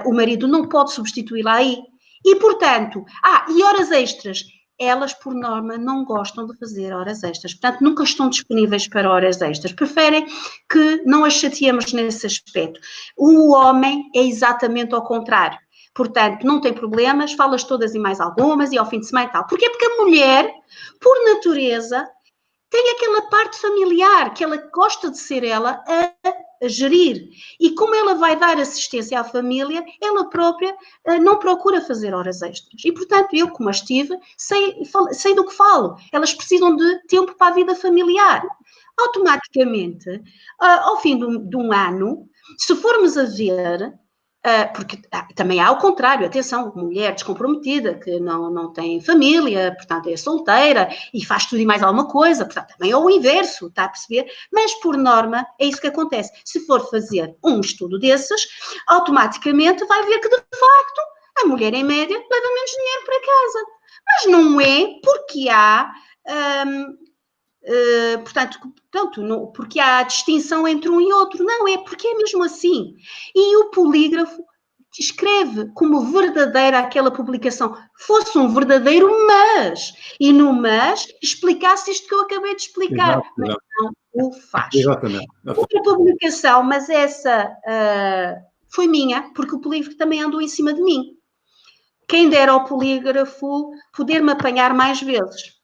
O marido não pode substituí-la aí. E, portanto, e horas extras. Elas, por norma, não gostam de fazer horas extras. Portanto, nunca estão disponíveis para horas extras. Preferem que não as chateemos nesse aspecto. O homem é exatamente ao contrário. Portanto, não tem problemas, falas todas e mais algumas, e ao fim de semana e tal. Porquê? Porque a mulher, por natureza, tem aquela parte familiar, que ela gosta de ser ela a gerir. E como ela vai dar assistência à família, ela própria não procura fazer horas extras. E, portanto, eu, como as tive, sei do que falo. Elas precisam de tempo para a vida familiar. Automaticamente, ao fim de um ano, se formos a ver, porque também há o contrário, atenção, mulher descomprometida, que não tem família, portanto é solteira e faz tudo e mais alguma coisa, portanto também é o inverso, está a perceber? Mas por norma é isso que acontece. Se for fazer um estudo desses, automaticamente vai ver que de facto a mulher em média leva menos dinheiro para casa. Mas não é porque há... porque há distinção entre um e outro. Não, é porque é mesmo assim. E o polígrafo escreve como verdadeira aquela publicação. Fosse um verdadeiro mas. E no mas explicasse isto que eu acabei de explicar. Exato, mas não o faz. Exatamente. Outra publicação, mas essa foi minha, porque o polígrafo também andou em cima de mim. Quem dera ao polígrafo poder-me apanhar mais vezes.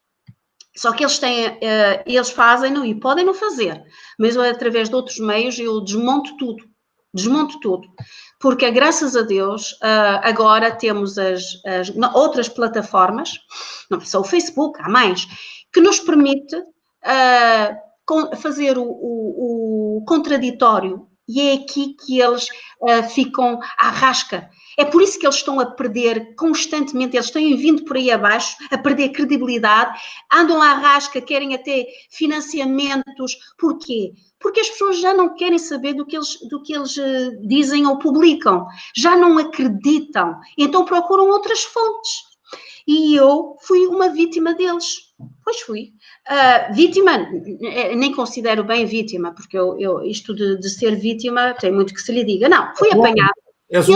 Só que eles fazem-no e podem não fazer, mas através de outros meios eu desmonto tudo, porque graças a Deus agora temos as outras plataformas, não é só o Facebook, há mais, que nos permite fazer o contraditório, e é aqui que eles ficam à rasca. É por isso que eles estão a perder constantemente, eles têm vindo por aí abaixo, a perder credibilidade, andam à rasca, querem até financiamentos. Porquê? Porque as pessoas já não querem saber do que eles dizem ou publicam, já não acreditam, então procuram outras fontes. E eu fui uma vítima deles. Pois fui. Vítima, nem considero bem vítima, porque isto de ser vítima tem muito que se lhe diga. Não, fui apanhada. Eles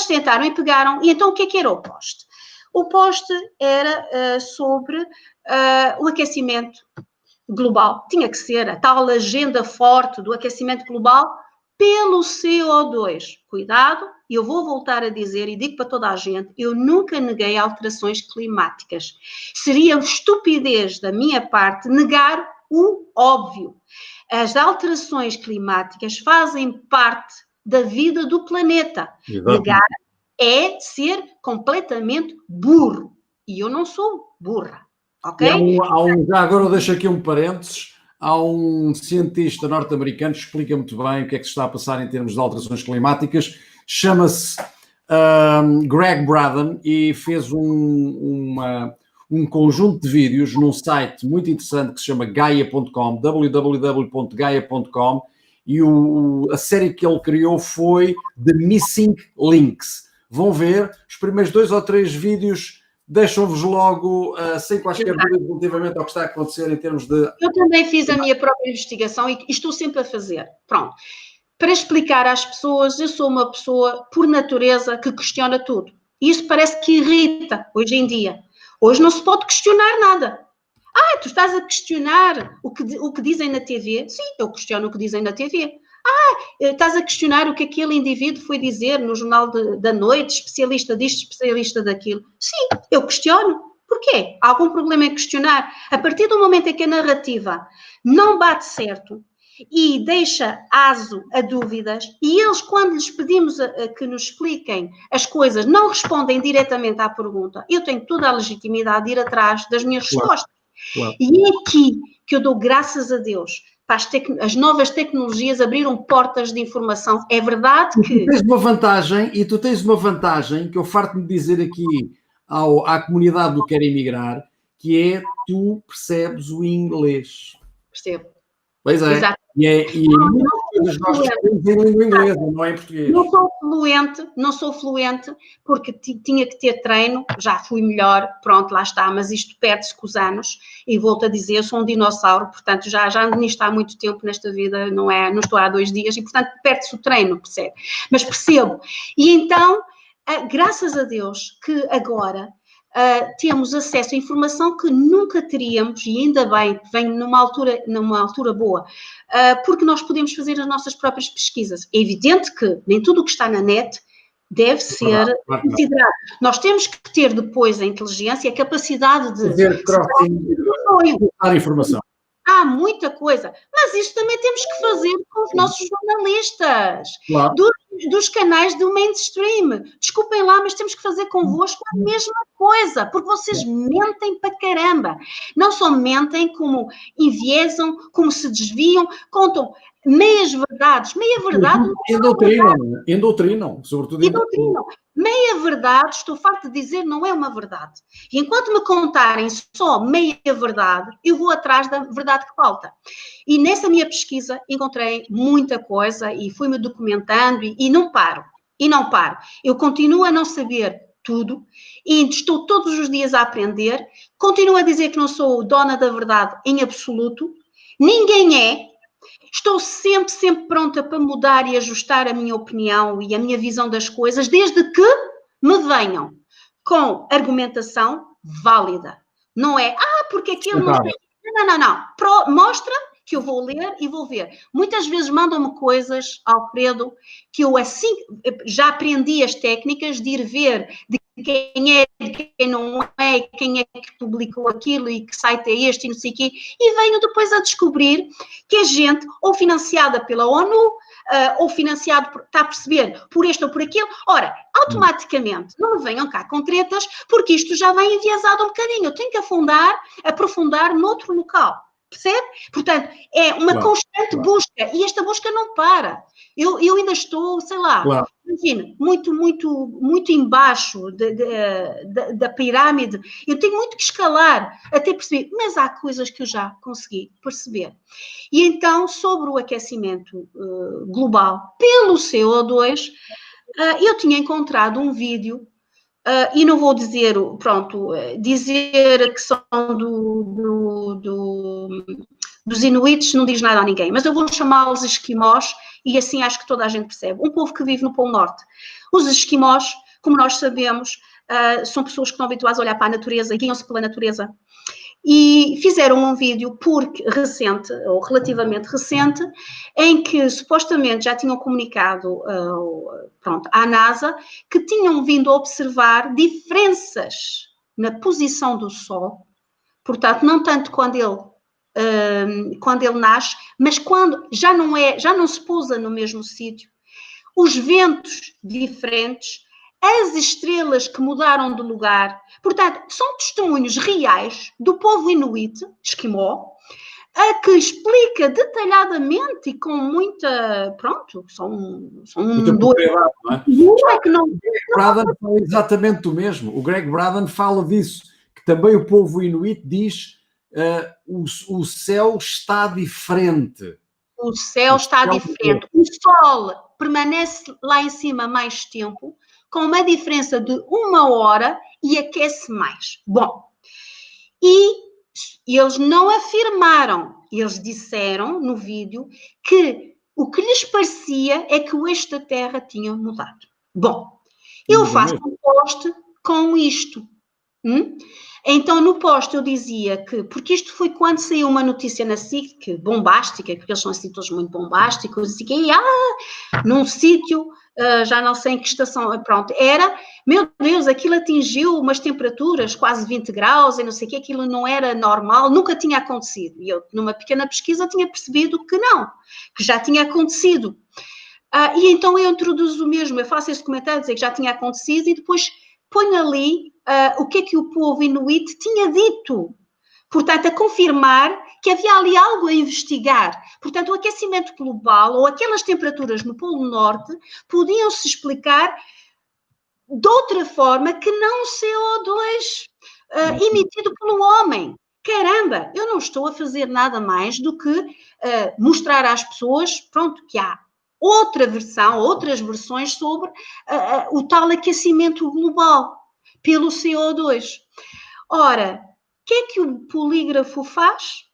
tentaram e pegaram. E então o que era o post? O post era sobre o aquecimento global. Tinha que ser a tal agenda forte do aquecimento global pelo CO2. Cuidado, e eu vou voltar a dizer, e digo para toda a gente, eu nunca neguei alterações climáticas. Seria estupidez da minha parte negar o óbvio. As alterações climáticas fazem parte da vida do planeta. Exatamente. Negar é ser completamente burro. E eu não sou burra, ok? Já agora eu deixo aqui um parênteses. Há um cientista norte-americano que explica muito bem o que é que se está a passar em termos de alterações climáticas. Chama-se Greg Braden e fez um conjunto de vídeos num site muito interessante que se chama Gaia.com, www.gaia.com, e a série que ele criou foi The Missing Links. Vão ver, os primeiros 2 ou 3 vídeos deixam-vos logo sem quaisquer dúvida relativamente ao que está a acontecer em termos de... Eu também fiz a minha própria investigação e estou sempre a fazer. Pronto. Para explicar às pessoas, eu sou uma pessoa, por natureza, que questiona tudo. E isso parece que irrita hoje em dia. Hoje não se pode questionar nada. Tu estás a questionar o que dizem na TV? Sim, eu questiono o que dizem na TV. Estás a questionar o que aquele indivíduo foi dizer no jornal da noite, especialista disto, especialista daquilo? Sim, eu questiono. Porquê? Há algum problema em questionar? A partir do momento em que a narrativa não bate certo e deixa aso a dúvidas, e eles, quando lhes pedimos que nos expliquem as coisas, não respondem diretamente à pergunta, eu tenho toda a legitimidade de ir atrás das minhas respostas. Claro. E é aqui que eu dou graças a Deus. As novas tecnologias abriram portas de informação. É verdade que... Tu tens uma vantagem que eu farto-me dizer aqui à comunidade do Quer Emigrar, que é tu percebes o inglês. Percebo. Pois é. Exato. E muitas coisas nós percebemos em língua inglesa, não é em português. Não sou fluente, porque tinha que ter treino, já fui melhor, pronto, lá está, mas isto perde-se com os anos, e volto a dizer, eu sou um dinossauro, portanto, já ando nisto há muito tempo nesta vida, não estou há 2 dias, e portanto perde-se o treino, percebe? Mas percebo. E então, graças a Deus que agora temos acesso a informação que nunca teríamos, e ainda bem que vem numa altura boa, porque nós podemos fazer as nossas próprias pesquisas. É evidente que nem tudo o que está na net deve ser considerado. Nós temos que ter depois a inteligência e a capacidade de fazer crossing, dar informação. Há muita coisa, mas isto também temos que fazer com os nossos jornalistas, claro. dos canais do mainstream. Desculpem lá, mas temos que fazer convosco a mesma coisa, porque vocês mentem para caramba. Não só mentem, como enviesam, como se desviam, contam meias verdades. Meia verdade... Endoutrinam, sobretudo endoutrinam. Meia verdade, estou farta de dizer, não é uma verdade. E enquanto me contarem só meia verdade, eu vou atrás da verdade que falta. E nessa minha pesquisa encontrei muita coisa e fui-me documentando e não paro. E não paro. Eu continuo a não saber tudo e estou todos os dias a aprender. Continuo a dizer que não sou dona da verdade em absoluto. Ninguém é. Estou sempre pronta para mudar e ajustar a minha opinião e a minha visão das coisas, desde que me venham com argumentação válida. Não é, porque aquilo não... Não. Mostra que eu vou ler e vou ver. Muitas vezes mandam-me coisas, Alfredo, que eu assim já aprendi as técnicas de ir ver de quem é, de quem não é, quem é que publicou aquilo e que site é este e não sei o quê, e venho depois a descobrir que é gente ou financiada pela ONU, ou financiado, está a perceber, por este ou por aquele. Ora, automaticamente, não me venham cá com tretas, porque isto já vem enviesado um bocadinho. Eu tenho que aprofundar noutro local. Percebe? Portanto, é uma constante busca, e esta busca não para. Eu ainda estou, sei lá, imagina, muito embaixo da pirâmide. Eu tenho muito que escalar até perceber, mas há coisas que eu já consegui perceber. E então, sobre o aquecimento global pelo CO2, eu tinha encontrado um vídeo. E não vou dizer, dizer que são dos inuites não diz nada a ninguém, mas eu vou chamá-los esquimós e assim acho que toda a gente percebe. Um povo que vive no Polo Norte. Os esquimós, como nós sabemos, são pessoas que estão habituadas a olhar para a natureza e guiam-se pela natureza. E fizeram um vídeo recente, ou relativamente recente, em que supostamente já tinham comunicado à NASA que tinham vindo a observar diferenças na posição do Sol, portanto, não tanto quando ele nasce, mas quando já não se pousa no mesmo sítio, os ventos diferentes, as estrelas que mudaram de lugar. Portanto, são testemunhos reais do povo inuit, esquimó, que explica detalhadamente e com muita... muita propriedade, não é? O Greg Braden fala exatamente o mesmo. O Greg Braden fala disso, que também o povo inuit diz o céu está diferente. O céu está diferente. O sol permanece lá em cima mais tempo, com uma diferença de 1 hora e aquece mais. Bom, e eles não afirmaram, eles disseram no vídeo que o que lhes parecia é que o eixo da Terra tinha mudado. Bom, eu faço um post com isto. Então, no post eu dizia que, porque isto foi quando saiu uma notícia na SIC, bombástica, porque eles são assim todos muito bombásticos, assim, num sítio, já não sei em que estação, era, meu Deus, aquilo atingiu umas temperaturas quase 20 graus e não sei o que, aquilo não era normal, nunca tinha acontecido. E eu, numa pequena pesquisa, tinha percebido que não, que já tinha acontecido. E então eu introduzo o mesmo, eu faço esse comentário, dizer que já tinha acontecido e depois ponho ali o que é que o povo inuit tinha dito. Portanto, a confirmar que havia ali algo a investigar. Portanto, o aquecimento global ou aquelas temperaturas no Polo Norte podiam-se explicar de outra forma que não o CO2 emitido pelo homem. Caramba, eu não estou a fazer nada mais do que mostrar às pessoas, que há outra versão, outras versões sobre o tal aquecimento global pelo CO2. Ora, o que é que o polígrafo faz?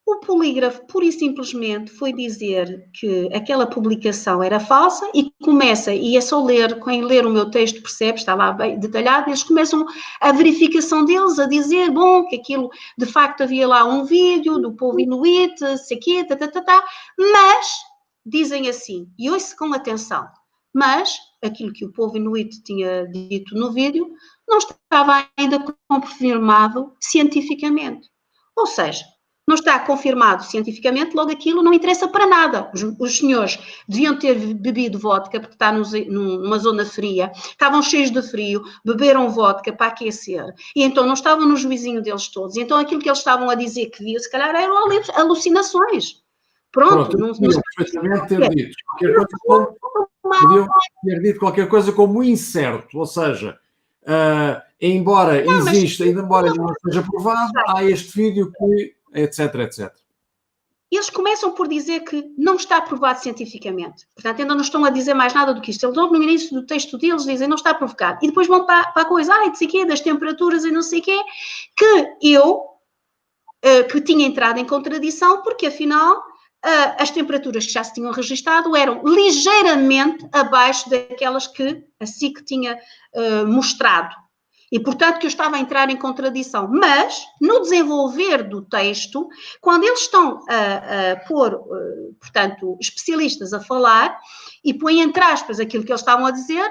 O polígrafo, pura e simplesmente, foi dizer que aquela publicação era falsa e começa, e é só ler, quem ler o meu texto percebe, está lá bem detalhado, eles começam a verificação deles, a dizer, que aquilo, de facto, havia lá um vídeo do povo inuit, sei quê, mas dizem assim, e ouçam com atenção, mas aquilo que o povo inuit tinha dito no vídeo não estava ainda confirmado cientificamente. Ou seja, não está confirmado cientificamente, logo aquilo não interessa para nada. Os senhores deviam ter bebido vodka, porque está numa zona fria, estavam cheios de frio, beberam vodka para aquecer, e então não estavam no juizinho deles todos. E então aquilo que eles estavam a dizer que viam, se calhar eram alucinações. Pronto, não podiam perfeitamente ter dito qualquer coisa podiam ter dito qualquer coisa como incerto, ou seja, embora exista, embora não seja provado, há este vídeo que, etc, etc. Eles começam por dizer que não está provado cientificamente. Portanto, ainda não estão a dizer mais nada do que isto. Eles logo no início do texto deles dizem não está provocado. E depois vão para a coisa, não sei o quê, das temperaturas e não sei o quê, que eu, que tinha entrado em contradição, porque afinal as temperaturas que já se tinham registado eram ligeiramente abaixo daquelas que a SIC tinha mostrado. E, portanto, que eu estava a entrar em contradição. Mas, no desenvolver do texto, quando eles estão a pôr, portanto, especialistas a falar, e põem entre aspas aquilo que eles estavam a dizer,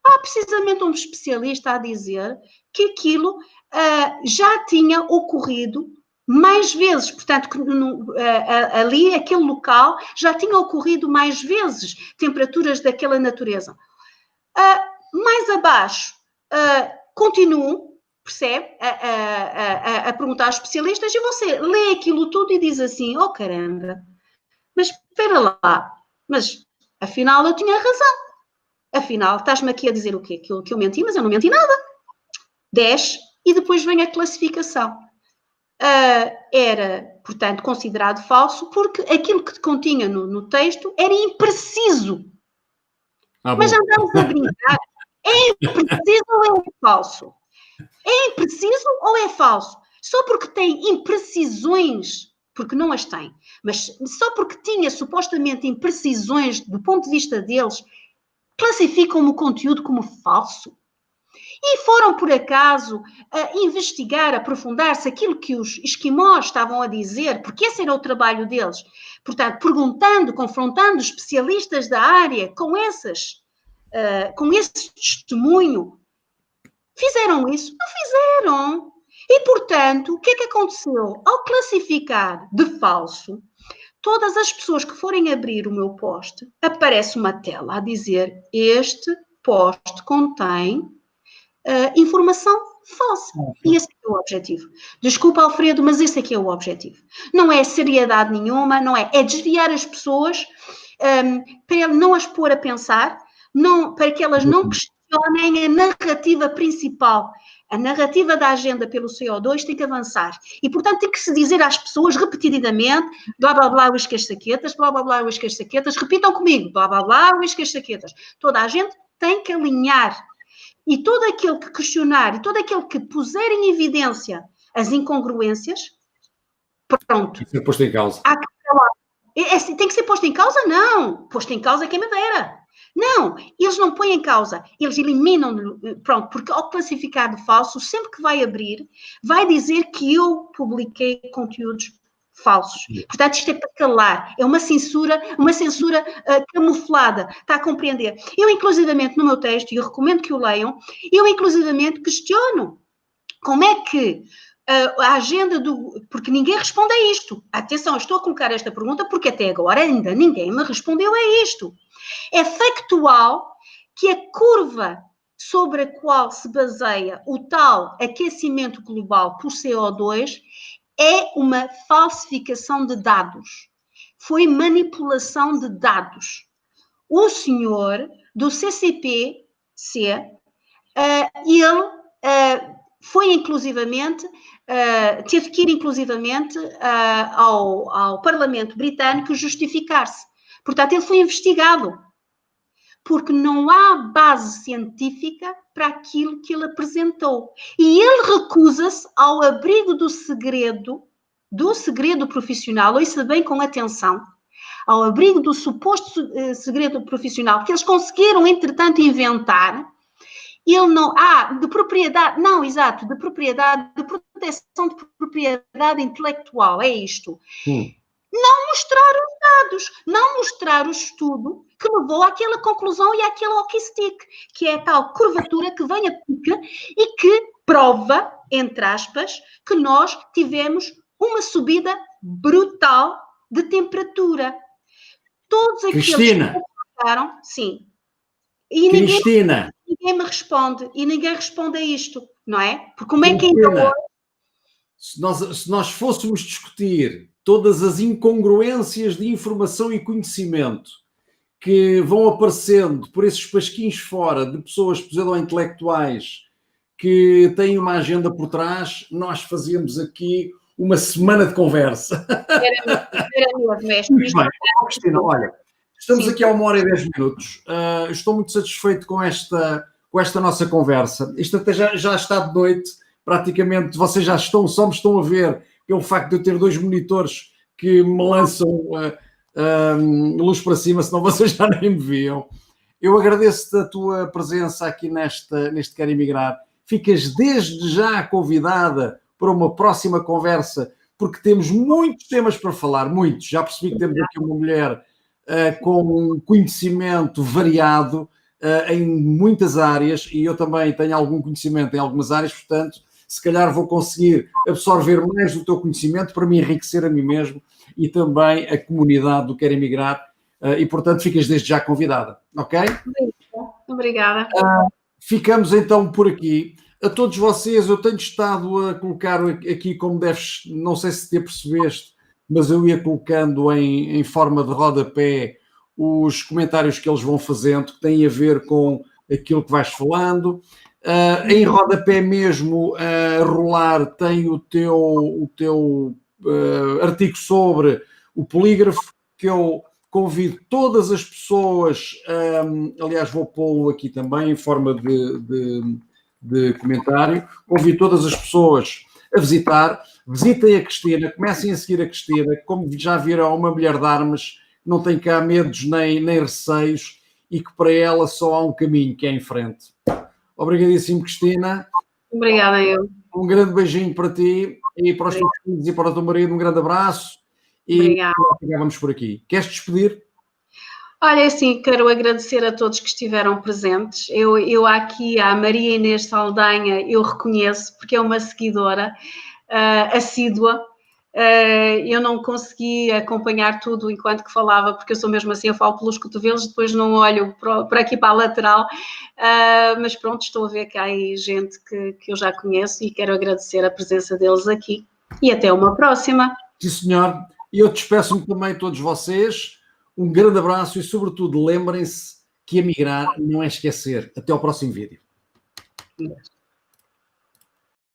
há precisamente um especialista a dizer que aquilo já tinha ocorrido mais vezes, portanto, que ali, aquele local, já tinha ocorrido mais vezes temperaturas daquela natureza. Mais abaixo, continuam, percebe, a perguntar aos especialistas, e você lê aquilo tudo e diz assim, oh caramba, mas espera lá, mas afinal eu tinha razão, afinal estás-me aqui a dizer o quê? Que eu menti, mas eu não menti nada. 10, e depois vem a classificação. Era, portanto, considerado falso porque aquilo que continha no texto era impreciso. Mas andamos a brincar. É impreciso ou é falso? É impreciso ou é falso? Só porque tem imprecisões, porque não as tem, mas só porque tinha supostamente imprecisões do ponto de vista deles, classificam o conteúdo como falso. E foram, por acaso, investigar, aprofundar-se aquilo que os esquimós estavam a dizer, porque esse era o trabalho deles. Portanto, perguntando, confrontando os especialistas da área com esse testemunho. Fizeram isso? Não fizeram. E, portanto, o que é que aconteceu? Ao classificar de falso, todas as pessoas que forem abrir o meu post, aparece uma tela a dizer este post contém informação falsa. E esse é o objetivo. Desculpa, Alfredo, mas esse aqui é o objetivo. Não é seriedade nenhuma, não é. É desviar as pessoas para não as pôr a pensar, para que elas não questionem a narrativa principal. A narrativa da agenda pelo CO2 tem que avançar. E, portanto, tem que se dizer às pessoas repetidamente, blá, blá, blá, uísque as saquetas, blá, blá, blá, uísque as saquetas, repitam comigo, blá, blá, blá, uísque as saquetas. Toda a gente tem que alinhar. E todo aquele que questionar, e todo aquele que puser em evidência as incongruências, pronto. Tem que ser posto em causa. Tem que ser posto em causa? Não. Posto em causa é quem me dera. Não, eles não põem em causa, eles eliminam, pronto, porque ao classificar de falso, sempre que vai abrir, vai dizer que eu publiquei conteúdos falsos. Portanto, isto é para calar, é uma censura camuflada, está a compreender? Eu, inclusivamente, no meu texto, e eu recomendo que o leiam, eu, inclusivamente, questiono como é que a agenda porque ninguém responde a isto. Atenção, estou a colocar esta pergunta porque até agora ainda ninguém me respondeu a isto. É factual que a curva sobre a qual se baseia o tal aquecimento global por CO2 é uma falsificação de dados. Foi manipulação de dados. O senhor do CCPC, ele foi inclusivamente, teve que ir inclusivamente ao Parlamento Britânico justificar-se. Portanto, ele foi investigado, porque não há base científica para aquilo que ele apresentou. E ele recusa-se ao abrigo do segredo profissional, ouça bem com atenção, ao abrigo do suposto segredo profissional que eles conseguiram, entretanto, inventar. Ele não... de propriedade... Não, exato, de propriedade, de proteção de propriedade intelectual, é isto. não mostrar os dados, não mostrar o estudo que levou àquela conclusão e àquele hockey stick, que é a tal curvatura que vem a pique e que prova, entre aspas, que nós tivemos uma subida brutal de temperatura. Todos aqueles Cristina, que passaram, sim. E Cristina, ninguém me responde, e ninguém responde a isto, não é? Porque como é que Cristina, ainda hoje... se nós fôssemos discutir todas as incongruências de informação e conhecimento que vão aparecendo por esses pasquins fora de pessoas pseudo-intelectuais que têm uma agenda por trás, nós fazíamos aqui uma semana de conversa. Era mesmo, mestre. Muito bem, Cristina, olha, estamos Sim. aqui a 1 hora e 10 minutos. Estou muito satisfeito com esta nossa conversa. Isto até já está de noite, praticamente. Vocês já só me estão a ver pelo facto de eu ter 2 monitores que me lançam luz para cima, senão vocês já nem me viam. Eu agradeço-te a tua presença aqui neste Quero Emigrar. Ficas desde já convidada para uma próxima conversa, porque temos muitos temas para falar, muitos. Já percebi que temos aqui uma mulher com um conhecimento variado em muitas áreas, e eu também tenho algum conhecimento em algumas áreas, portanto, se calhar vou conseguir absorver mais do teu conhecimento para me enriquecer a mim mesmo e também a comunidade do Quero Emigrar, e portanto ficas desde já convidada, ok? Obrigada. Ficamos então por aqui. A todos vocês, eu tenho estado a colocar aqui, como deves, não sei se te percebeste, mas eu ia colocando em forma de rodapé os comentários que eles vão fazendo, que têm a ver com aquilo que vais falando. Em rodapé mesmo, a rolar, tem o teu artigo sobre o polígrafo, que eu convido todas as pessoas, aliás, vou pô-lo aqui também em forma de comentário, convido todas as pessoas a visitem a Cristina, comecem a seguir a Cristina, como já viram, é uma mulher de armas, não tem cá medos nem receios, e que para ela só há um caminho, que é em frente. Obrigadíssimo, Cristina. Obrigada, eu. Um grande beijinho para ti e para os teus filhos e para o teu marido, um grande abraço. E vamos por aqui. Queres despedir? Olha, assim, quero agradecer a todos que estiveram presentes. Eu aqui, a Maria Inês Saldanha, eu reconheço, porque é uma seguidora assídua. Eu não consegui acompanhar tudo enquanto que falava, porque eu sou mesmo assim, eu falo pelos cotovelos, depois não olho para aqui para a lateral, mas pronto, estou a ver que há aí gente que eu já conheço e quero agradecer a presença deles aqui. E até uma próxima. Sim, senhor. E eu despeço-me também a todos vocês. Um grande abraço e, sobretudo, lembrem-se que emigrar não é esquecer. Até ao próximo vídeo.